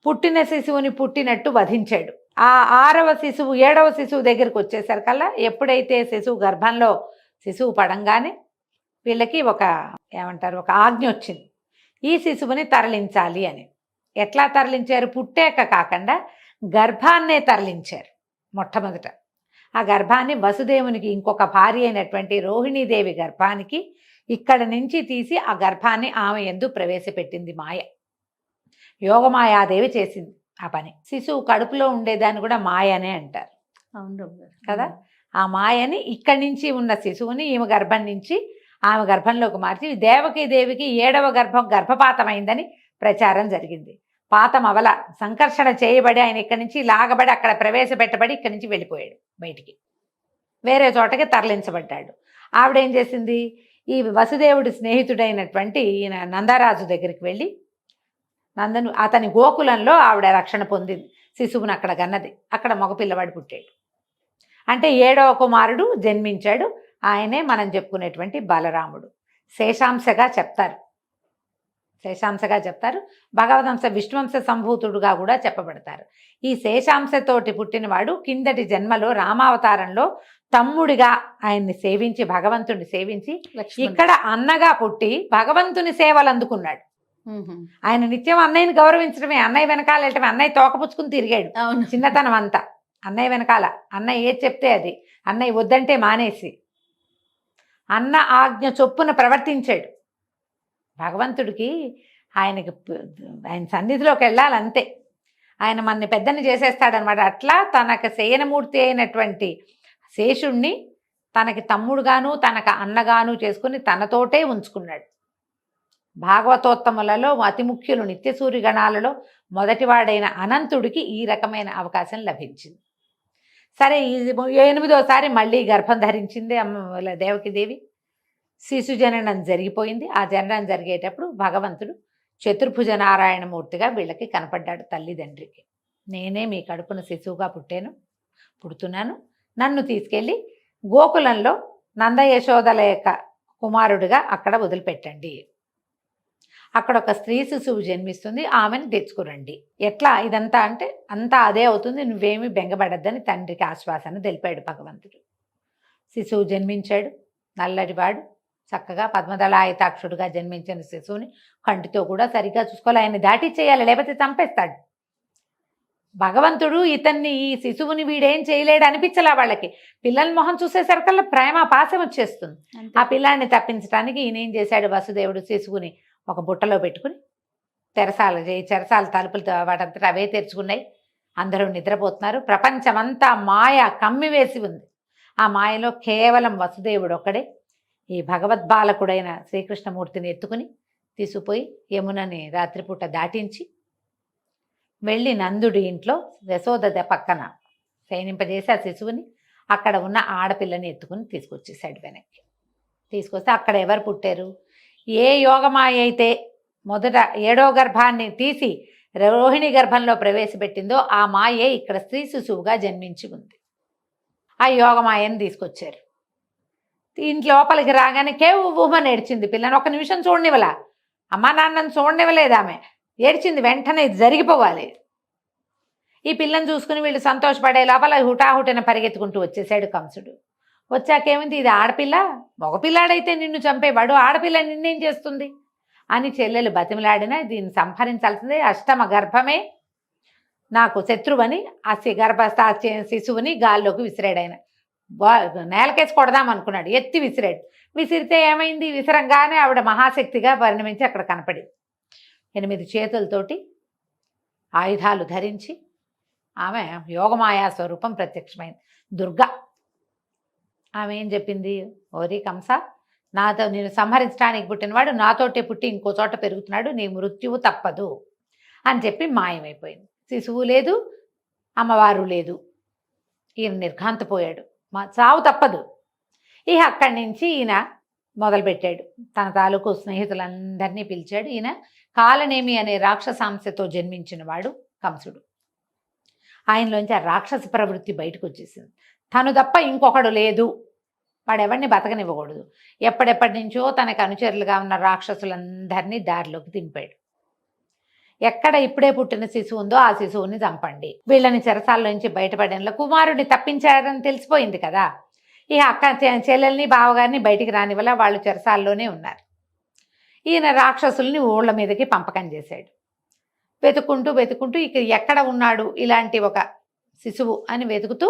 పుట్టిన శిశువుని పుట్టినట్టు వధించాడు. ఆ 6వ శిశువు 7వ శిశువు దగ్గరికి వచ్చేసరికల్లా ఎప్పుడైతే శిశువు పడంగానే వీళ్ళకి ఒక ఆజ్ఞ వచ్చింది, ఈ శిశువుని తరలించాలి అని. ఎట్లా తరలించారు? పుట్టాక కాకుండా గర్భాన్నే తరలించారు. మొట్టమొదట ఆ గర్భాన్ని వసుదేవునికి ఇంకొక భార్య అయినటువంటి రోహిణీదేవి గర్భానికి ఇక్కడ నుంచి తీసి ఆ గర్భాన్ని ఆమె యందు ప్రవేశపెట్టింది మాయ. యోగమాయాదేవి చేసింది ఆ పని. శిశువు కడుపులో ఉండేదాన్ని కూడా మాయనే అంటారు. అవును కదా. ఆ మాయని ఇక్కడి నుంచి ఉన్న శిశువుని ఈమె గర్భం నుంచి ఆమె గర్భంలోకి మార్చి దేవికి 7వ గర్భం గర్భపాతమైందని ప్రచారం జరిగింది. పాతం అవల సంకర్షణ చేయబడి ఆయన ఇక్కడి నుంచి లాగబడి అక్కడ ప్రవేశపెట్టబడి ఇక్కడి నుంచి వెళ్ళిపోయాడు, బయటికి వేరే చోటకి తరలించబడ్డాడు. ఆవిడేం చేసింది, ఈ వసుదేవుడి స్నేహితుడైనటువంటి ఈయన నందరాజు దగ్గరికి వెళ్ళి అతని గోకులంలో ఆవిడ రక్షణ పొందింది. శిశువుని అక్కడ గన్నది. అక్కడ మగపిల్లవాడు పుట్టాడు. అంటే 7వ కుమారుడు జన్మించాడు. ఆయనే మనం చెప్పుకునేటువంటి బలరాముడు. శేషాంశగా చెప్తారు. భగవదంశ విష్ణువంశ సంభూతుడుగా కూడా చెప్పబడతారు. ఈ శేషాంశతోటి పుట్టినవాడు కిందటి జన్మలో రామావతారంలో తమ్ముడిగా ఆయన్ని సేవించి భగవంతుడిని సేవించి ఇక్కడ అన్నగా పుట్టి భగవంతుని సేవలు అందుకున్నాడు. ఆయన నిత్యం అన్నయ్యని గౌరవించడమే, అన్నయ్య వెనకాల వెళ్ళటమే. అన్నయ్య తోకపుచ్చుకుని తిరిగాడు చిన్నతనం అంతా. అన్నయ్య వెనకాల అన్నయ్య ఏది చెప్తే అది, అన్నయ్య వద్దంటే మానేసి అన్న ఆజ్ఞ చొప్పున ప్రవర్తించాడు. భగవంతుడికి ఆయన సన్నిధిలోకి వెళ్ళాలంతే, ఆయన మనని పెద్దని చేసేస్తాడనమాట. అట్లా తనకు శయనమూర్తి అయినటువంటి శేషుణ్ణి తనకి తమ్ముడుగాను తనకు అన్నగాను చేసుకుని తనతోటే ఉంచుకున్నాడు. భాగవతోత్తములలో అతి ముఖ్యులు నిత్యసూరి గణాలలో మొదటివాడైన అనంతుడికి ఈ రకమైన అవకాశం లభించింది. సరే, ఈ 8వసారి మళ్ళీ గర్భం ధరించింది దేవకీదేవి. శిశు జననం జరిగిపోయింది. ఆ జననం జరిగేటప్పుడు భగవంతుడు చతుర్భుజ నారాయణమూర్తిగా వీళ్ళకి కనపడ్డాడు తల్లిదండ్రికి. నేనే మీ కడుపున శిశువుగా పుడుతున్నాను, నన్ను తీసుకెళ్ళి గోకులంలో నందయశోదల యొక్క కుమారుడిగా అక్కడ వదిలిపెట్టండి. అక్కడ ఒక స్త్రీ శిశువు జన్మిస్తుంది, ఆమెను తెచ్చుకురండి. ఎట్లా ఇదంతా అంటే అంతా అదే అవుతుంది, నువ్వేమీ బెంగపడద్దని తండ్రికి ఆశ్వాసన తెలిపాడు భగవంతుడు. శిశువు జన్మించాడు, నల్లటివాడు, చక్కగా పద్మదళాయతాక్షుడుగా జన్మించిన శిశువుని కంటితో కూడా సరిగ్గా చూసుకోవాలి. ఆయన్ని దాటి చేయాలి, లేకపోతే చంపేస్తాడు. భగవంతుడు ఈ శిశువుని వీడేం చేయలేడు అనిపించలా వాళ్ళకి. పిల్లల మొహం చూసేసరికల్లా ప్రేమ పాశం వచ్చేస్తుంది. ఆ పిల్లాన్ని తప్పించడానికి ఈయన ఏం చేశాడు, వసుదేవుడు శిశువుని ఒక బుట్టలో పెట్టుకుని చెరసాల తలుపులు వాటంతటా అవే తెరుచుకున్నాయి. అందరూ నిద్రపోతున్నారు. ప్రపంచమంతా మాయ కమ్మివేసి ఉంది. ఆ మాయలో కేవలం వసుదేవుడు ఒక్కడే ఈ భగవద్బాలకుడైన శ్రీకృష్ణమూర్తిని ఎత్తుకుని తీసుకుపోయి యమునని రాత్రిపూట దాటించి వెళ్ళి నందుడి ఇంట్లో యశోద పక్కన శయనింపజేసి ఆ శిశువుని అక్కడ ఉన్న ఆడపిల్లని ఎత్తుకుని తీసుకొచ్చేసాడు వెనక్కి. తీసుకొస్తే అక్కడ ఎవరు పుట్టారు? ఏ యోగమాయ అయితే మొదట 7వ గర్భాన్ని తీసి రోహిణి గర్భంలో ప్రవేశపెట్టిందో ఆ మాయే ఇక్కడ స్త్రీ శిశువుగా జన్మించి ఉంది. ఆ యోగమాయని తీసుకొచ్చారు. ఇంటి లోపలికి రాగానే కేవ్వుమని ఏడ్చింది పిల్లని. 1 నిమిషం చూడనివ్వలా, అమ్మా నాన్నని చూడనివ్వలేదు ఆమె. ఏడ్చింది. వెంటనే ఇది జరిగిపోవాలి. ఈ పిల్లని చూసుకుని వీళ్ళు సంతోషపడే లోపల హుటాహుటిన పరిగెత్తుకుంటూ వచ్చేసాడు కంసుడు. వచ్చాకేమింది, ఇది ఆడపిల్ల, మగపిల్లాడైతే నిన్ను చంపేవాడు, ఆడపిల్ల నిన్నేం చేస్తుంది అని చెల్లెలు బతిమలాడినా దీన్ని సంహరించాల్సిందే. 8వ గర్భమే నాకు శత్రువని ఆ గర్భస్థ శిశువుని గాల్లోకి విసిరాడు. ఆయన నేలకేసి కొడదాం అనుకున్నాడు, ఎత్తి విసిరాడు. విసిరితే ఏమైంది, విసిరంగానే ఆవిడ మహాశక్తిగా పరిణమించి అక్కడ కనపడింది. 8 చేతులతోటి ఆయుధాలు ధరించి ఆమె యోగమాయా స్వరూపం ప్రత్యక్షమైంది. దుర్గా. ఆమె ఏం చెప్పింది, ఓరి కంస, నాతో నేను సంహరించడానికి పుట్టినవాడు నాతోటే పుట్టి ఇంకో చోట పెరుగుతున్నాడు, నీ మృత్యువు తప్పదు అని చెప్పి మాయమైపోయింది. శిశువు లేదు, అమ్మవారు లేదు. ఈయన నిర్ఘాంతపోయాడు. మా చావు తప్పదు. ఇక అక్కడి నుంచి ఈయన మొదలుపెట్టాడు. తన తాలూకు స్నేహితులందరినీ పిలిచాడు. ఈయన కాలనేమి అనే రాక్షసాంశతో జన్మించిన వాడు కంసుడు. ఆయనలోంచి ఆ రాక్షస ప్రవృత్తి బయటకు వచ్చేసింది. తను తప్ప ఇంకొకడు లేదు, వాడెవరిని బతకనివ్వకూడదు. ఎప్పటి నుంచో తనకు అనుచరులుగా ఉన్న రాక్షసులందరినీ దారిలోకి దింపాడు. ఎక్కడ ఇప్పుడే పుట్టిన శిశువు ఉందో ఆ శిశువుని చంపండి. వీళ్ళని చెరసాల నుంచి బయటపడేలా కుమారుడిని తప్పించారని తెలిసిపోయింది కదా. ఈ అక్క చెల్లెల్ని బావగారిని బయటికి రానివల్ల వాళ్ళు చెరసాల్లోనే ఉన్నారు. ఈయన రాక్షసుల్ని ఊళ్ళ మీదకి పంపకం చేశాడు. వెతుక్కుంటూ ఇక ఎక్కడ ఉన్నాడు ఇలాంటి ఒక శిశువు అని వెతుకుతూ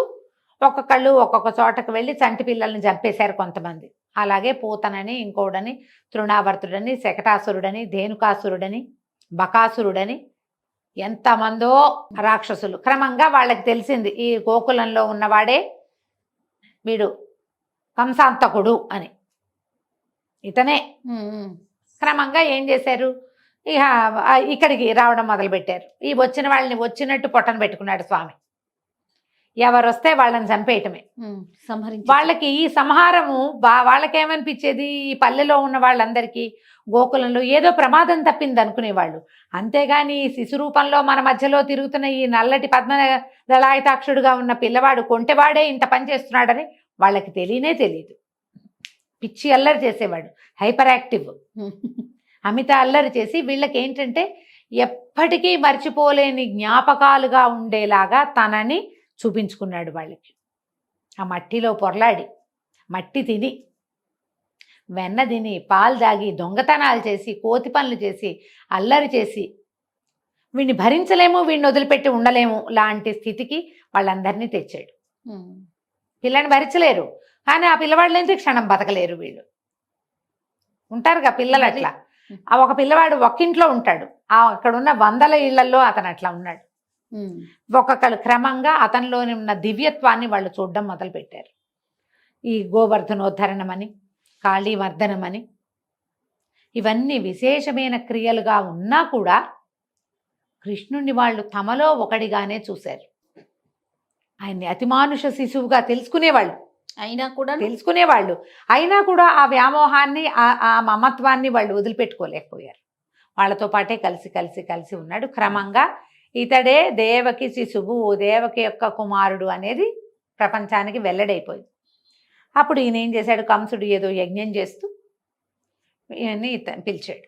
ఒక్కొక్కళ్ళు ఒక్కొక్క చోటకు వెళ్ళి చంటి పిల్లల్ని చంపేశారు కొంతమంది. అలాగే పూతనని, ఇంకోడని, తృణావర్తుడని, శకటాసురుడని, ధేనుకాసురుడని, బకాసురుడని ఎంతమందో రాక్షసులు. క్రమంగా వాళ్ళకి తెలిసింది ఈ గోకులంలో ఉన్నవాడే వీడు కంసాంతకుడు అని. ఇతనే. క్రమంగా ఏం చేశారు, ఇక ఇక్కడికి రావడం మొదలుపెట్టారు. ఈ వచ్చిన వాళ్ళని వచ్చినట్టు పొట్టన పెట్టుకున్నాడు స్వామి. ఎవరు వస్తే వాళ్ళని చంపేయటమే. వాళ్ళకి ఈ సంహారము వాళ్ళకేమనిపించేది, ఈ పల్లెలో ఉన్న వాళ్ళందరికీ గోకులంలో ఏదో ప్రమాదం తప్పింది అనుకునేవాళ్ళు. అంతేగాని ఈ శిశు రూపంలో మన మధ్యలో తిరుగుతున్న ఈ నల్లటి పద్మదళాయతాక్షుడుగా ఉన్న పిల్లవాడు కొంటెవాడే ఇంత పని చేస్తున్నాడని వాళ్ళకి తెలియదు. పిచ్చి అల్లరి చేసేవాడు, హైపర్ యాక్టివ్, అమిత అల్లరి చేసి వీళ్ళకి ఏంటంటే ఎప్పటికీ మర్చిపోలేని జ్ఞాపకాలుగా ఉండేలాగా తనని చూపించుకున్నాడు వాళ్ళకి. ఆ మట్టిలో పొరలాడి, మట్టి తిని, వెన్న తిని, పాలు తాగి, దొంగతనాలు చేసి, కోతి పనులు చేసి, అల్లరి చేసి, వీడిని భరించలేము, వీడిని వదిలిపెట్టి ఉండలేము లాంటి స్థితికి వాళ్ళందరినీ తెచ్చాడు. పిల్లని భరించలేరు, కానీ ఆ పిల్లవాళ్ళైతే క్షణం బతకలేరు. వీళ్ళు ఉంటారుగా పిల్లలు అట్లా. ఆ ఒక పిల్లవాడు ఒక్కింట్లో ఉంటాడు, అక్కడ ఉన్న 100 ఇళ్లలో అతను అట్లా ఉన్నాడు. ఒక్కొక్కరు క్రమంగా అతనిలోని ఉన్న దివ్యత్వాన్ని వాళ్ళు చూడడం మొదలుపెట్టారు. ఈ గోవర్ధనోద్ధరణమని, కాళీమర్దనమని ఇవన్నీ విశేషమైన క్రియలుగా ఉన్నా కూడా కృష్ణుణ్ణి వాళ్ళు తమలో ఒకడిగానే చూశారు. ఆయన్ని అతిమానుష శిశువుగా తెలుసుకునేవాళ్ళు అయినా కూడా ఆ వ్యామోహాన్ని, ఆ మమత్వాన్ని వాళ్ళు వదిలిపెట్టుకోలేకపోయారు. వాళ్ళతో పాటే కలిసి ఉన్నాడు. క్రమంగా ఇతడే దేవకి శిశువు, దేవకి యొక్క కుమారుడు అనేది ప్రపంచానికి వెల్లడైపోయింది. అప్పుడు ఈయన ఏం చేశాడు, కంసుడు ఏదో యజ్ఞం చేస్తూ ఈయన్ని పిలిచాడు.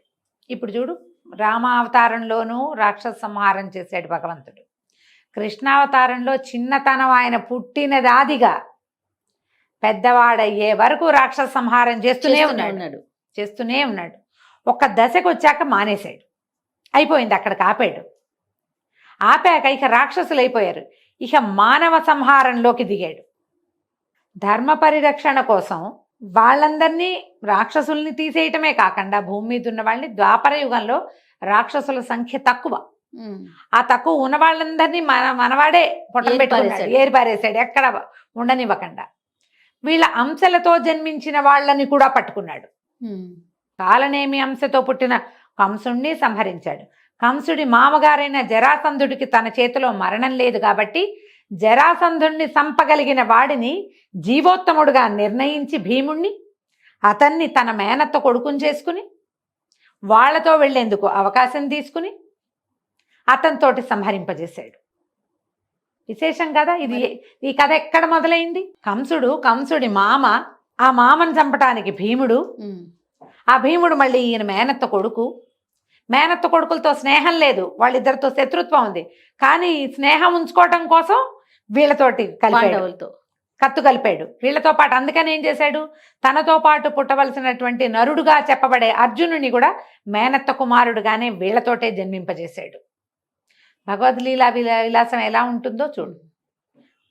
ఇప్పుడు చూడు, రామావతారంలోనూ రాక్షస సంహారం చేశాడు భగవంతుడు. కృష్ణావతారంలో చిన్నతనం ఆయన పుట్టినదాదిగా పెద్దవాడయ్యే వరకు రాక్షస సంహారం చేస్తూనే ఉన్నాడు. ఒక్క దశకు వచ్చాక మానేశాడు, అయిపోయింది, అక్కడికి ఆపాక ఇక రాక్షసులు అయిపోయారు. ఇక మానవ సంహారంలోకి దిగాడు. ధర్మ పరిరక్షణ కోసం వాళ్ళందరినీ, రాక్షసుల్ని తీసేయటమే కాకుండా భూమి మీద ఉన్న వాళ్ళని, ద్వాపర యుగంలో రాక్షసుల సంఖ్య తక్కువ. ఆ తక్కువ ఉన్న వాళ్ళందరినీ మనవాడే పొట్టం పెట్టుకున్నాడు, ఏరిపారేశాడు, ఎక్కడ ఉండనివ్వకుండా. వీళ్ళ అంశలతో జన్మించిన వాళ్ళని కూడా పట్టుకున్నాడు. కాలనేమి అంశతో పుట్టిన కంసుణ్ణి సంహరించాడు. కంసుడి మామగారైన జరాసంధుడికి తన చేతిలో మరణం లేదు కాబట్టి జరాసంధుడిని చంపగలిగిన వాడిని జీవోత్తముడుగా నిర్ణయించి భీముణ్ణి, అతన్ని తన మేనత్త కొడుకుని చేసుకుని వాళ్లతో వెళ్లేందుకు అవకాశం తీసుకుని అతనితోటి సంహరింపజేశాడు. విశేషం కదా ఇది. ఈ కథ ఎక్కడ మొదలైంది? కంసుడి మామ, ఆ మామను చంపటానికి భీముడు, ఆ భీముడు మళ్ళీ ఈయన మేనత్త కొడుకులతో స్నేహం లేదు, వాళ్ళిద్దరితో శత్రుత్వం ఉంది, కానీ స్నేహం ఉంచుకోవటం కోసం వీళ్ళతోటి కత్తు కలిపాడు వీళ్ళతో పాటు. అందుకని ఏం చేశాడు, తనతో పాటు పుట్టవలసినటువంటి నరుడుగా చెప్పబడే అర్జునుని కూడా మేనత్త కుమారుడుగానే వీళ్ళతోటే జన్మింపజేశాడు. భగవద్లీలా విలాసం ఎలా ఉంటుందో చూడు.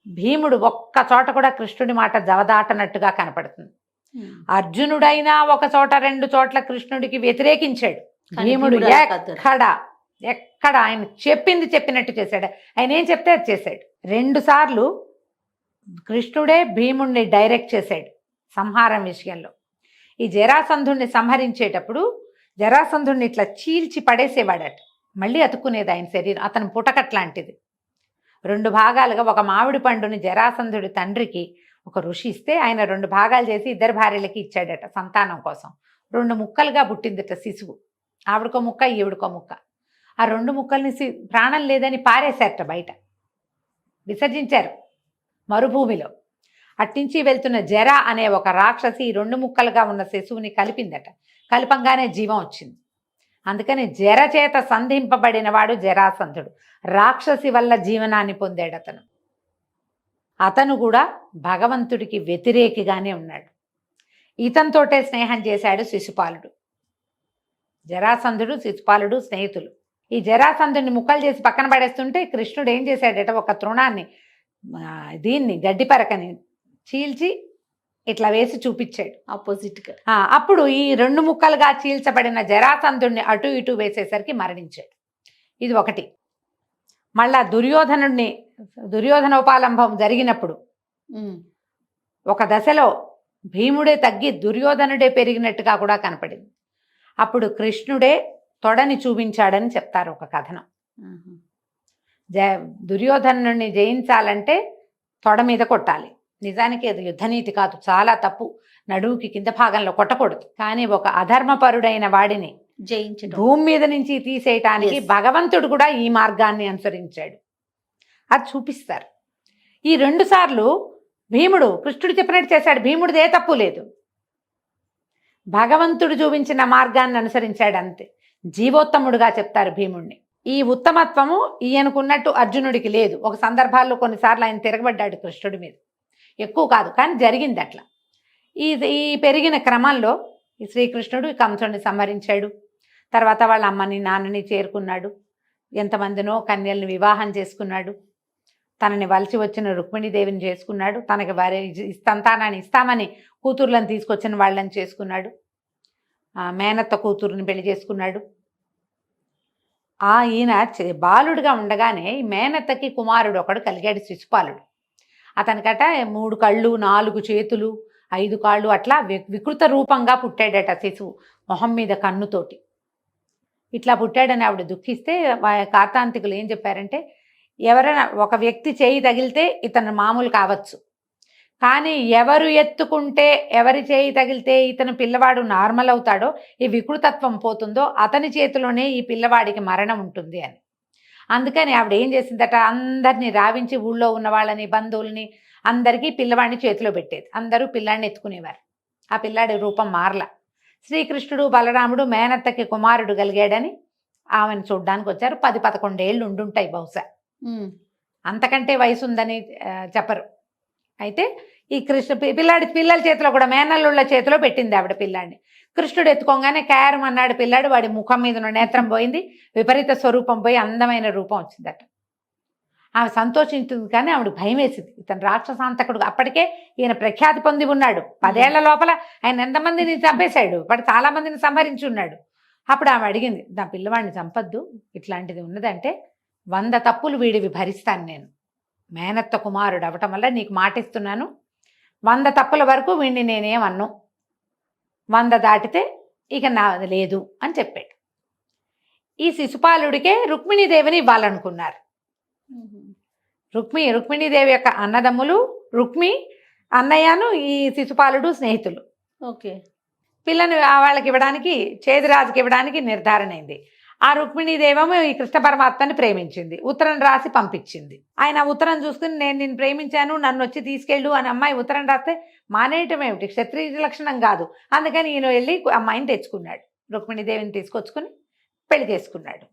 భీముడు ఒక్క చోట కూడా కృష్ణుడి మాట జవదాటనట్టుగా కనపడుతుంది. అర్జునుడైనా ఒక చోట 2 చోట్ల కృష్ణుడికి వ్యతిరేకించాడు. భీముడు ఎక్కడ ఆయన చెప్పినట్టు చేశాడు. ఆయన ఏం చెప్తే అది చేశాడు. 2 సార్లు కృష్ణుడే భీముడిని డైరెక్ట్ చేశాడు సంహారం విషయంలో. ఈ జరాసంధుడిని సంహరించేటప్పుడు జరాసంధుడిని ఇట్లా చీల్చి పడేసేవాడట, మళ్ళీ అతుక్కునేది ఆయన శరీరం. అతని పుటకట్లాంటిది 2 భాగాలుగా. ఒక మామిడి పండుని జరాసంధుడి తండ్రికి ఒక ఋషి ఇస్తే ఆయన 2 భాగాలు చేసి 2 భార్యలకి ఇచ్చాడట సంతానం కోసం. 2 ముక్కలుగా పుట్టిందట శిశువు. ఆవిడకో ముక్క, ఈవిడకో ముక్క. ఆ 2 ముక్కల్ని ప్రాణం లేదని పారేశారట, బయట విసర్జించారు మరుభూమిలో. అట్నుంచి వెళ్తున్న జర అనే ఒక రాక్షసి 2 ముక్కలుగా ఉన్న శిశువుని కలిపిందట. కలపంగానే జీవం వచ్చింది. అందుకని జర చేత సంధింపబడిన వాడు జరాసంధుడు. రాక్షసి వల్ల జీవనాన్ని పొందాడు అతను. అతను కూడా భగవంతుడికి వ్యతిరేకిగానే ఉన్నాడు. ఇతనితోటే స్నేహం చేశాడు శిశుపాలుడు. జరాసంధుడు శిశుపాలుడు స్నేహితులు. ఈ జరాసంధుడిని ముక్కలు చేసి పక్కన పడేస్తుంటే కృష్ణుడు ఏం చేశాడట, ఒక తృణాన్ని దీన్ని గడ్డిపరకని చీల్చి ఇట్లా వేసి చూపించాడు ఆపోజిట్గా. అప్పుడు ఈ 2 ముక్కలుగా చీల్చబడిన జరాసంధుడిని అటు ఇటు వేసేసరికి మరణించాడు. ఇది ఒకటి. మళ్ళా దుర్యోధనోపాలంభం జరిగినప్పుడు ఒక దశలో భీముడే తగ్గి దుర్యోధనుడే పెరిగినట్టుగా కూడా కనపడింది. అప్పుడు కృష్ణుడే తొడని చూపించాడని చెప్తారు ఒక కథనం. దుర్యోధనుడిని జయించాలంటే తొడ మీద కొట్టాలి. నిజానికి అది యుద్ధనీతి కాదు, చాలా తప్పు. నడువుకి కింద భాగంలో కొట్టకూడదు. కానీ ఒక అధర్మపరుడైన వాడిని జయించడం, భూమి మీద నుంచి తీసేయటానికి భగవంతుడు కూడా ఈ మార్గాన్ని అనుసరించాడు. అది చూపిస్తారు. ఈ 2 సార్లు భీముడు కృష్ణుడు చెప్పినట్టు చేశాడు. భీముడిది ఏ తప్పు లేదు, భగవంతుడు చూపించిన మార్గాన్ని అనుసరించాడు అంతే. జీవోత్తముడుగా చెప్తారు భీముడిని. ఈ ఉత్తమత్వము ఈయనకున్నట్టు అర్జునుడికి లేదు. ఒక సందర్భాల్లో కొన్నిసార్లు ఆయన తిరగబడ్డాడు కృష్ణుడి మీద, ఎక్కువ కాదు కానీ జరిగింది అట్లా. ఈ పెరిగిన క్రమంలో ఈ శ్రీకృష్ణుడు కంసుడిని సంహరించాడు. తర్వాత వాళ్ళ అమ్మని నాన్నని చేరుకున్నాడు. ఎంతమందినో కన్యల్ని వివాహం చేసుకున్నాడు. తనని వలసి వచ్చిన రుక్మిణీదేవిని చేసుకున్నాడు. తనకి వారి సంతానాన్ని ఇస్తామని కూతుర్లను తీసుకొచ్చిన వాళ్ళని చేసుకున్నాడు. మేనత్త కూతురుని పెళ్లి చేసుకున్నాడు. ఈయన బాలుడుగా ఉండగానే ఈ మేనత్తకి కుమారుడు ఒకడు కలిగాడు, శిశుపాలుడు. అతనికట 3 కళ్ళు 4 చేతులు 5 కాళ్ళు అట్లా వికృత రూపంగా పుట్టాడట శిశువు, మొహం మీద కన్నుతోటి. ఇట్లా పుట్టాడని ఆవిడ దుఃఖిస్తే కార్తాంతికులు ఏం చెప్పారంటే, ఎవరైనా ఒక వ్యక్తి చేయి తగిలితే ఇతను మామూలు కావచ్చు, కానీ ఎవరు ఎత్తుకుంటే ఎవరి చేయి తగిలితే ఇతను పిల్లవాడు నార్మల్ అవుతాడో, ఈ వికృతత్వం పోతుందో అతని చేతిలోనే ఈ పిల్లవాడికి మరణం ఉంటుంది అని. అందుకని ఆవిడ ఏం చేసిందట, అందరినీ రావించి ఊళ్ళో ఉన్న వాళ్ళని బంధువుల్ని అందరికీ పిల్లవాడిని చేతిలో పెట్టేది. అందరూ పిల్లాడిని ఎత్తుకునేవారు. ఆ పిల్లాడి రూపం మారల. శ్రీకృష్ణుడు బలరాముడు మేనత్తకి కుమారుడు కలిగాడని ఆమెను చూడ్డానికి వచ్చారు. 10-11 ఏళ్ళు ఉండుంటాయి బహుశా, అంతకంటే వయసు ఉందని చెప్పరు. అయితే ఈ పిల్లల చేతిలో కూడా మేనల్లుళ్ళ చేతిలో పెట్టింది ఆవిడ పిల్లాడిని. కృష్ణుడు ఎత్తుకోగానే క్యారం అన్నాడు పిల్లాడు. వాడి ముఖం మీద ఉన్న నేత్రం పోయింది, విపరీత స్వరూపం పోయి అందమైన రూపం వచ్చిందట. ఆమె సంతోషించింది, కానీ ఆవిడ భయం వేసింది. ఇతను రాక్షసాంతకుడు. అప్పటికే ఈయన ప్రఖ్యాతి పొంది ఉన్నాడు. 10 ఏళ్ల లోపల ఆయన ఎంతమందిని చంపేశాడు, వాడు చాలా మందిని సంహరించి ఉన్నాడు. అప్పుడు ఆమె అడిగింది, నా పిల్లవాడిని చంపద్దు, ఇట్లాంటిది ఉన్నదంటే 100 తప్పులు వీడివి భరిస్తాను నేను, మేనత్త కుమారుడు అవటం వల్ల నీకు మాటిస్తున్నాను, 100 తప్పుల వరకు వీడిని నేనేమన్ను, 100 దాటితే ఇక నాది లేదు అని చెప్పాడు. ఈ శిశుపాలుడికే రుక్మిణీదేవిని ఇవ్వాలనుకున్నారు. రుక్మిణీదేవి యొక్క అన్నదమ్ములు రుక్మి, అన్నయ్యను ఈ శిశుపాలుడు స్నేహితులు. ఓకే. పిల్లని వాళ్ళకి ఇవ్వడానికి, చేదిరాజుకి ఇవ్వడానికి నిర్ధారణ అయింది. ఆ రుక్మిణీదేవేమో ఈ కృష్ణ పరమాత్మని ప్రేమించింది. ఉత్తరం రాసి పంపించింది. ఆయన ఉత్తరం చూసుకుని, నేను నిన్ను ప్రేమించాను, నన్ను వచ్చి తీసుకెళ్ళు అని అమ్మాయి ఉత్తరం రాస్తే మానేయటం ఏమిటి, క్షత్రియ లక్షణం కాదు. అందుకని ఈయన వెళ్ళి అమ్మాయిని తెచ్చుకున్నాడు. రుక్మిణీదేవిని తీసుకొచ్చుకుని పెళ్లి చేసుకున్నాడు.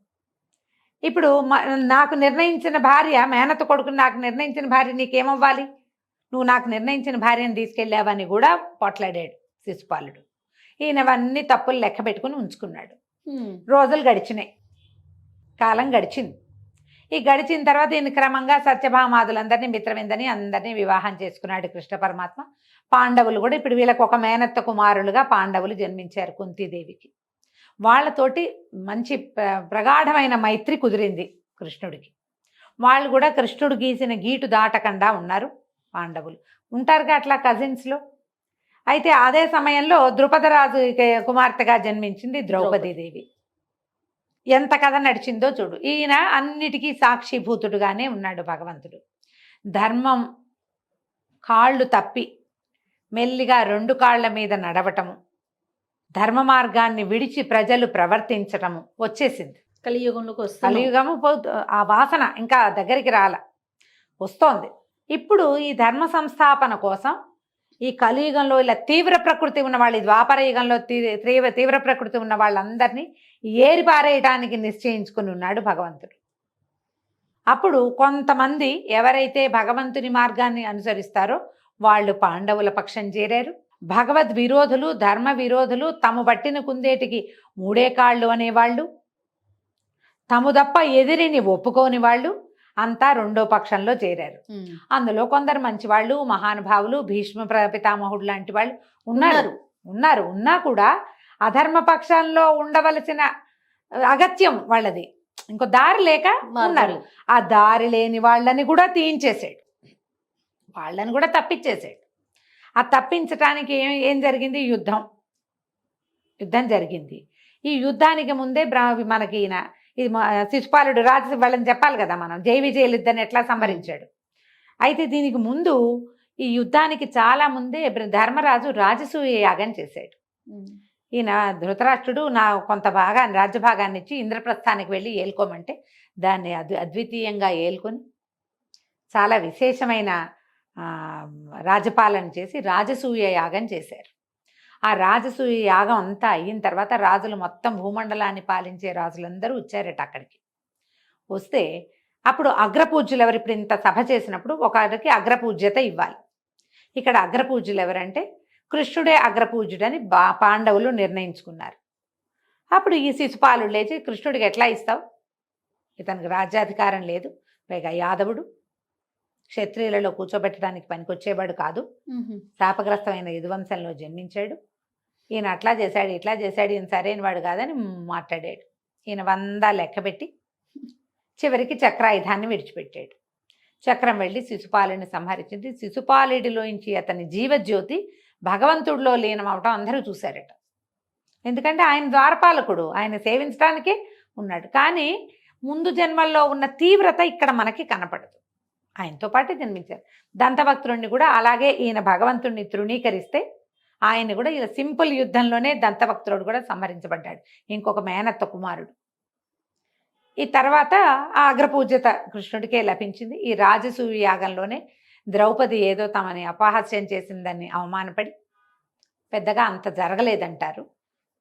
ఇప్పుడు నాకు నిర్ణయించిన భార్య, మేనత్త కొడుకుని నాకు నిర్ణయించిన భార్య నీకేమవ్వాలి, నువ్వు నాకు నిర్ణయించిన భార్యను తీసుకెళ్ళావని కూడా పోట్లాడాడు శిశుపాలుడు. ఈయనవన్నీ తప్పులు లెక్క పెట్టుకుని ఉంచుకున్నాడు. రోజులు గడిచినాయి, కాలం గడిచింది. ఈ గడిచిన తర్వాత ఈయన క్రమంగా సత్యభామాదులందరినీ మిత్రవిందని అందరినీ వివాహం చేసుకున్నాడు కృష్ణ పరమాత్మ. పాండవులు కూడా ఇప్పుడు వీళ్ళకు ఒక మేనత్త కుమారులుగా పాండవులు జన్మించారు కుంతీదేవికి. వాళ్ళతోటి మంచి ప్రగాఢమైన మైత్రి కుదిరింది కృష్ణుడికి. వాళ్ళు కూడా కృష్ణుడు గీసిన గీటు దాటకుండా ఉన్నారు పాండవులు. ఉంటారుగా అట్లా కజిన్స్లో. అయితే అదే సమయంలో ద్రుపదరాజు కుమార్తెగా జన్మించింది ద్రౌపదీదేవి. ఎంత కథ నడిచిందో చూడు. ఈయన అన్నిటికీ సాక్షిభూతుడుగానే ఉన్నాడు భగవంతుడు. ధర్మం కాళ్ళు తప్పి మెల్లిగా 2 కాళ్ల మీద నడవటము, ధర్మ మార్గాన్ని విడిచి ప్రజలు ప్రవర్తించటము వచ్చేసింది. కలియుగంలోకి వస్తుంది. కలియుగము ఆ వాసన ఇంకా దగ్గరికి వస్తోంది. ఇప్పుడు ఈ ధర్మ సంస్థాపన కోసం ఈ కలియుగంలో ఇలా తీవ్ర ప్రకృతి ఉన్న వాళ్ళు, ఈ ద్వాపర యుగంలో తీవ్ర ప్రకృతి ఉన్న వాళ్ళందరినీ ఏరి పారేయడానికి నిశ్చయించుకుని ఉన్నాడు భగవంతుడు. అప్పుడు కొంతమంది ఎవరైతే భగవంతుని మార్గాన్ని అనుసరిస్తారో వాళ్ళు పాండవుల పక్షం చేరారు. భగవద్ విరోధులు, ధర్మ విరోధులు, తమ బట్టిన కుందేటికి మూడే కాళ్ళు అనేవాళ్ళు, తము తప్ప ఎదిరిని ఒప్పుకోని వాళ్ళు అంతా రెండో పక్షంలో చేరారు. అందులో కొందరు మంచివాళ్ళు, మహానుభావులు, భీష్మ పితామహుడు లాంటి వాళ్ళు ఉన్నారు. ఉన్నా కూడా అధర్మ పక్షంలో ఉండవలసిన అగత్యం వాళ్ళది, ఇంకో దారి లేక ఉన్నారు. ఆ దారి లేని వాళ్ళని కూడా తీయించేసాడు, వాళ్ళని కూడా తప్పించేసాడు. ఆ తప్పించటానికి ఏం జరిగింది? యుద్ధం జరిగింది. ఈ యుద్ధానికి ముందే మనకి ఈయన ఇది శిశుపాలుడు రాజు వాళ్ళని చెప్పాలి కదా, మనం జై విజయులిద్దరిని ఎట్లా సంహరించాడు. అయితే దీనికి ముందు ఈ యుద్ధానికి చాలా ముందే ధర్మరాజు రాజసూయ యాగం చేశాడు. ఈయన ధృతరాష్ట్రుడు కొంత భాగాన్ని, రాజ్యభాగాన్ని ఇచ్చి ఇంద్రప్రస్థానికి వెళ్ళి ఏలుకోమంటే దాన్ని అద్వితీయంగా ఏలుకొని చాలా విశేషమైన రాజపాలన చేసి రాజసూయ యాగం చేశారు. ఆ రాజసూయ యాగం అంతా అయిన తర్వాత రాజులు మొత్తం భూమండలాన్ని పాలించే రాజులందరూ వచ్చారట అక్కడికి. వస్తే అప్పుడు అగ్రపూజ్యులు ఎవరు? ఇప్పుడు ఇంత సభ చేసినప్పుడు ఒకరికి అగ్రపూజ్యత ఇవ్వాలి. ఇక్కడ అగ్రపూజ్యులు ఎవరంటే కృష్ణుడే అగ్రపూజ్యుడని పాండవులు నిర్ణయించుకున్నారు. అప్పుడు ఈ శిశుపాలుడు లేచి, కృష్ణుడికి ఎట్లా ఇస్తావు, ఇతనికి రాజ్యాధికారం లేదు, పైగా యాదవుడు, క్షత్రియులలో కూర్చోబెట్టడానికి పనికొచ్చేవాడు కాదు, శాపగ్రస్తమైన యదువంశంలో జన్మించాడు, ఈయన అట్లా చేశాడు ఇట్లా చేశాడు, ఈయన సరైన వాడు కాదని మాట్లాడాడు. ఈయన 100 లెక్కబెట్టి చివరికి చక్రాయుధాన్ని విడిచిపెట్టాడు. చక్రం వెళ్ళి శిశుపాలుడిని సంహరించింది. శిశుపాలుడిలోంచి అతని జీవజ్యోతి భగవంతుడిలో లీనమవటం అందరూ చూశారట. ఎందుకంటే ఆయన ద్వారపాలకుడు, ఆయన సేవించడానికే ఉన్నాడు. కానీ ముందు జన్మల్లో ఉన్న తీవ్రత ఇక్కడ మనకి కనపడదు. ఆయనతో పాటే జన్మించారు. దంతభక్తుడిని కూడా అలాగే ఈయన భగవంతుడిని తృణీకరిస్తే ఆయన కూడా ఇలా సింపుల్ యుద్ధంలోనే దంతభక్తుడు కూడా సంహరించబడ్డాడు, ఇంకొక మేనత్త కుమారుడు. ఈ తర్వాత ఆ అగ్రపూజ్యత కృష్ణుడికే లభించింది. ఈ రాజసూయ యాగంలోనే ద్రౌపది ఏదో తమని అపహాస్యం చేసిందని అవమానపడి, పెద్దగా అంత జరగలేదంటారు,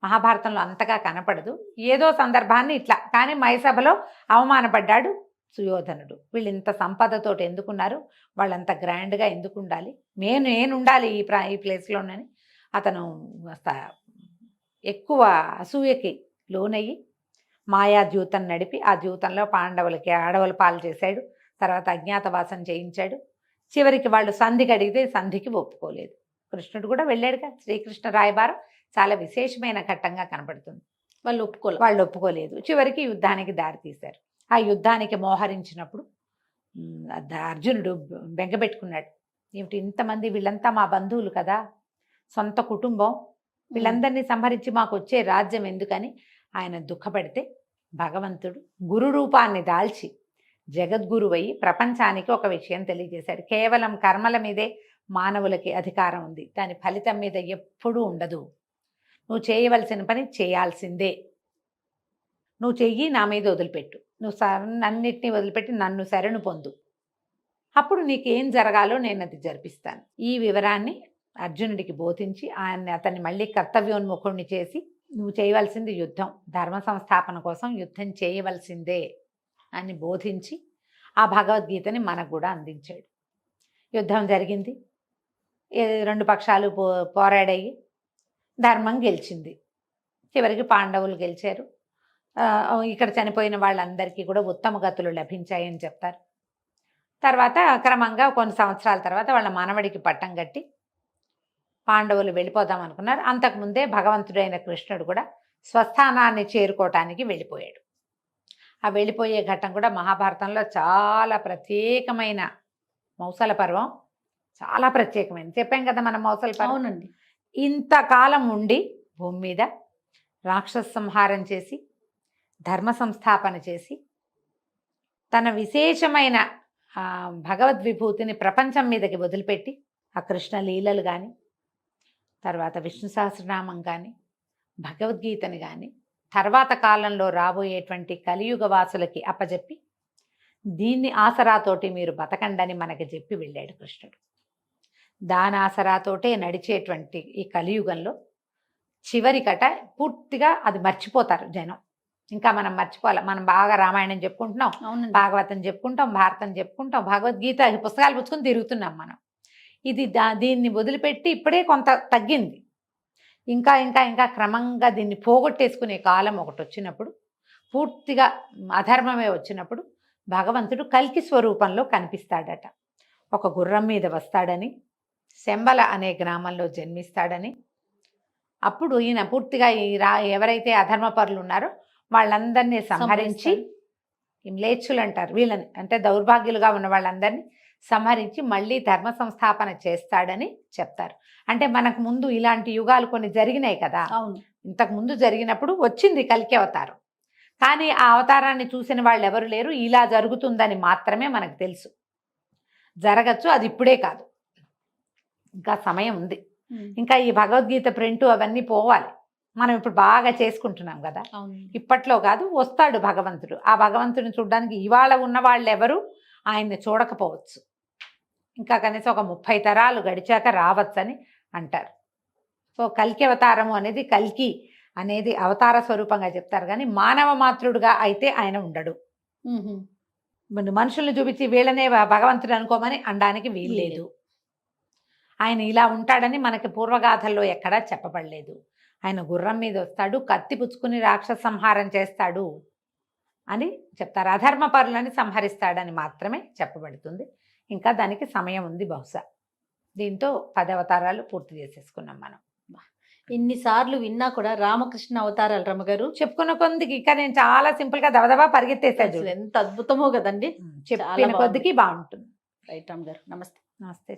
మహాభారతంలో అంతగా కనపడదు, ఏదో సందర్భాన్ని ఇట్లా, కానీ మైసభలో అవమానపడ్డాడు సుయోధనుడు. వీళ్ళు ఇంత సంపదతోటి ఎందుకున్నారు, వాళ్ళంత గ్రాండ్గా ఎందుకు ఉండాలి, నేను ఉండాలి ఈ ప్లేస్లోనని అతను ఎక్కువ అసూయకి లోనయ్యి మాయాద్యూతం నడిపి ఆ ద్యూతంలో పాండవులకి ఆడవల పాలు చేశాడు. తర్వాత అజ్ఞాతవాసం చేయించాడు. చివరికి వాళ్ళు సంధికి అడిగితే సంధికి ఒప్పుకోలేదు. కృష్ణుడు కూడా వెళ్ళాడుగా. శ్రీకృష్ణ రాయబారం చాలా విశేషమైన ఘట్టంగా కనపడుతుంది. వాళ్ళు ఒప్పుకోలేదు. చివరికి యుద్ధానికి దారితీశారు. ఆ యుద్ధానికి మోహరించినప్పుడు అర్జునుడు బెంగపెట్టుకున్నాడు. ఏమిటి ఇంతమంది, వీళ్ళంతా మా బంధువులు కదా, సొంత కుటుంబం, వీళ్ళందరినీ సంహరించి మాకు వచ్చే రాజ్యం ఎందుకని ఆయన దుఃఖపడితే భగవంతుడు గురు రూపాన్ని దాల్చి జగద్గురువై ప్రపంచానికి ఒక విషయం తెలియజేశాడు. కేవలం కర్మల మీదే మానవులకి అధికారం ఉంది, దాని ఫలితం మీద ఎప్పుడూ ఉండదు. నువ్వు చేయవలసిన పని చేయాల్సిందే, నువ్వు చెయ్యి, నా మీద వదిలిపెట్టు, నువ్వు అన్నిటినీ వదిలిపెట్టి నన్ను శరణు పొందు, అప్పుడు నీకేం జరగాలో నేను అది జరిపిస్తాను. ఈ వివరాన్ని అర్జునుడికి బోధించి అతన్ని మళ్ళీ కర్తవ్యోన్ముఖుడిని చేసి, నువ్వు చేయవలసింది యుద్ధం, ధర్మ సంస్థాపన కోసం యుద్ధం చేయవలసిందే అని బోధించి ఆ భగవద్గీతని మనకు కూడా అందించాడు. యుద్ధం జరిగింది, 2 పక్షాలు పోరాడాయి, ధర్మం గెలిచింది. చివరికి పాండవులు గెలిచారు. ఇక్కడ చనిపోయిన వాళ్ళందరికీ కూడా ఉత్తమ గతులు లభించాయని చెప్తారు. తర్వాత క్రమంగా కొన్ని సంవత్సరాల తర్వాత వాళ్ళ మనవడికి పట్టం కట్టి పాండవులు వెళ్ళిపోదాం అనుకున్నారు. అంతకుముందే భగవంతుడైన కృష్ణుడు కూడా స్వస్థానాన్ని చేరుకోవటానికి వెళ్ళిపోయాడు. ఆ వెళ్ళిపోయే ఘట్టం కూడా మహాభారతంలో చాలా ప్రత్యేకమైన, మౌసల పర్వం చాలా ప్రత్యేకమైనది. చెప్పాం కదా మనం మౌసల పర్వం. అవునండి. ఇంతకాలం ఉండి భూమి మీద రాక్షస సంహారం చేసి ధర్మ సంస్థాపన చేసి తన విశేషమైన భగవద్విభూతిని ప్రపంచం మీదకి వదిలిపెట్టి ఆ కృష్ణ లీలలు కానీ, తర్వాత విష్ణు సహస్రనామం కానీ, భగవద్గీతని కానీ తర్వాత కాలంలో రాబోయేటువంటి కలియుగ వాసులకి అప్పచెప్పి దీన్ని ఆసరాతోటి మీరు బతకండని మనకి చెప్పి వెళ్ళాడు కృష్ణుడు. దానాసరాతోటే నడిచేటువంటి ఈ కలియుగంలో చివరికట పూర్తిగా అది మర్చిపోతారు జనం. ఇంకా మనం మర్చిపోవాలి. మనం బాగా రామాయణం చెప్పుకుంటున్నాం, అవునండి. భాగవతం చెప్పుకుంటాం, భారతం చెప్పుకుంటాం, భగవద్గీత ఈ పుస్తకాలు పుచ్చుకొని తిరుగుతున్నాం మనం. ఇది దీన్ని వదిలిపెట్టి ఇప్పుడే కొంత తగ్గింది. ఇంకా ఇంకా ఇంకా క్రమంగా దీన్ని పోగొట్టేసుకునే కాలం ఒకటి వచ్చినప్పుడు, పూర్తిగా అధర్మమే వచ్చినప్పుడు భగవంతుడు కల్కి స్వరూపంలో కనిపిస్తాడట. ఒక గుర్రం మీద వస్తాడని, శంబల అనే గ్రామంలో జన్మిస్తాడని, అప్పుడు ఈయన పూర్తిగా ఎవరైతే అధర్మపరులు ఉన్నారో వాళ్ళందరినీ సంహరించి, మ్లేచ్చులు అంటారు వీళ్ళని, అంటే దౌర్భాగ్యులుగా ఉన్న వాళ్ళందరినీ సంహరించి మళ్ళీ ధర్మ సంస్థాపన చేస్తాడని చెప్తారు. అంటే మనకు ముందు ఇలాంటి యుగాలు కొన్ని జరిగినాయి కదా, అవును. ఇంతకు ముందు జరిగినప్పుడు వచ్చింది కల్కి అవతారం. కానీ ఆ అవతారాన్ని చూసిన వాళ్ళు ఎవరు లేరు. ఇలా జరుగుతుందని మాత్రమే మనకు తెలుసు. జరగచ్చు, అది ఇప్పుడే కాదు, ఇంకా సమయం ఉంది. ఇంకా ఈ భగవద్గీత ప్రింట్ అవన్నీ పోవాలి. మనం ఇప్పుడు బాగా చేసుకుంటున్నాం కదా, అవును. ఇప్పట్లో కాదు, వస్తాడు భగవంతుడు. ఆ భగవంతుడిని చూడడానికి ఇవాళ ఉన్న వాళ్ళు ఎవరు ఆయన్ని చూడకపోవచ్చు. ఇంకా కనీసం ఒక 30 తరాలు గడిచాక రావచ్చని అంటారు. సో కల్కి అవతారము అనేది, కల్కి అనేది అవతార స్వరూపంగా చెప్తారు, కానీ మానవ మాతృడుగా అయితే ఆయన ఉండడు. మనుషుల్ని చూపించి వీళ్ళనే భగవంతుడు అనుకోమని అనడానికి వీల్లేదు. ఆయన ఇలా ఉంటాడని మనకి పూర్వగాథల్లో ఎక్కడా చెప్పబడలేదు. ఆయన గుర్రం మీద వస్తాడు, కత్తి పుచ్చుకుని రాక్షస సంహారం చేస్తాడు అని చెప్తారు. అధర్మ పరులని సంహరిస్తాడని మాత్రమే చెప్పబడుతుంది. ఇంకా దానికి సమయం ఉంది బహుశా. దీంతో 10 అవతారాలు పూర్తి చేసేసుకున్నాం మనం. ఇన్నిసార్లు విన్నా కూడా రామకృష్ణ అవతారాలు రమ్మగారు చెప్పుకున్న కొద్దికి ఇంకా నేను చాలా సింపుల్ గా దబదబా పరిగెత్తేసాను. అసలు ఎంత అద్భుతమో కదండి. చెప్పిన కొద్దికి బాగుంటుంది. రైట్ రామ్ గారు, నమస్తే. నమస్తే.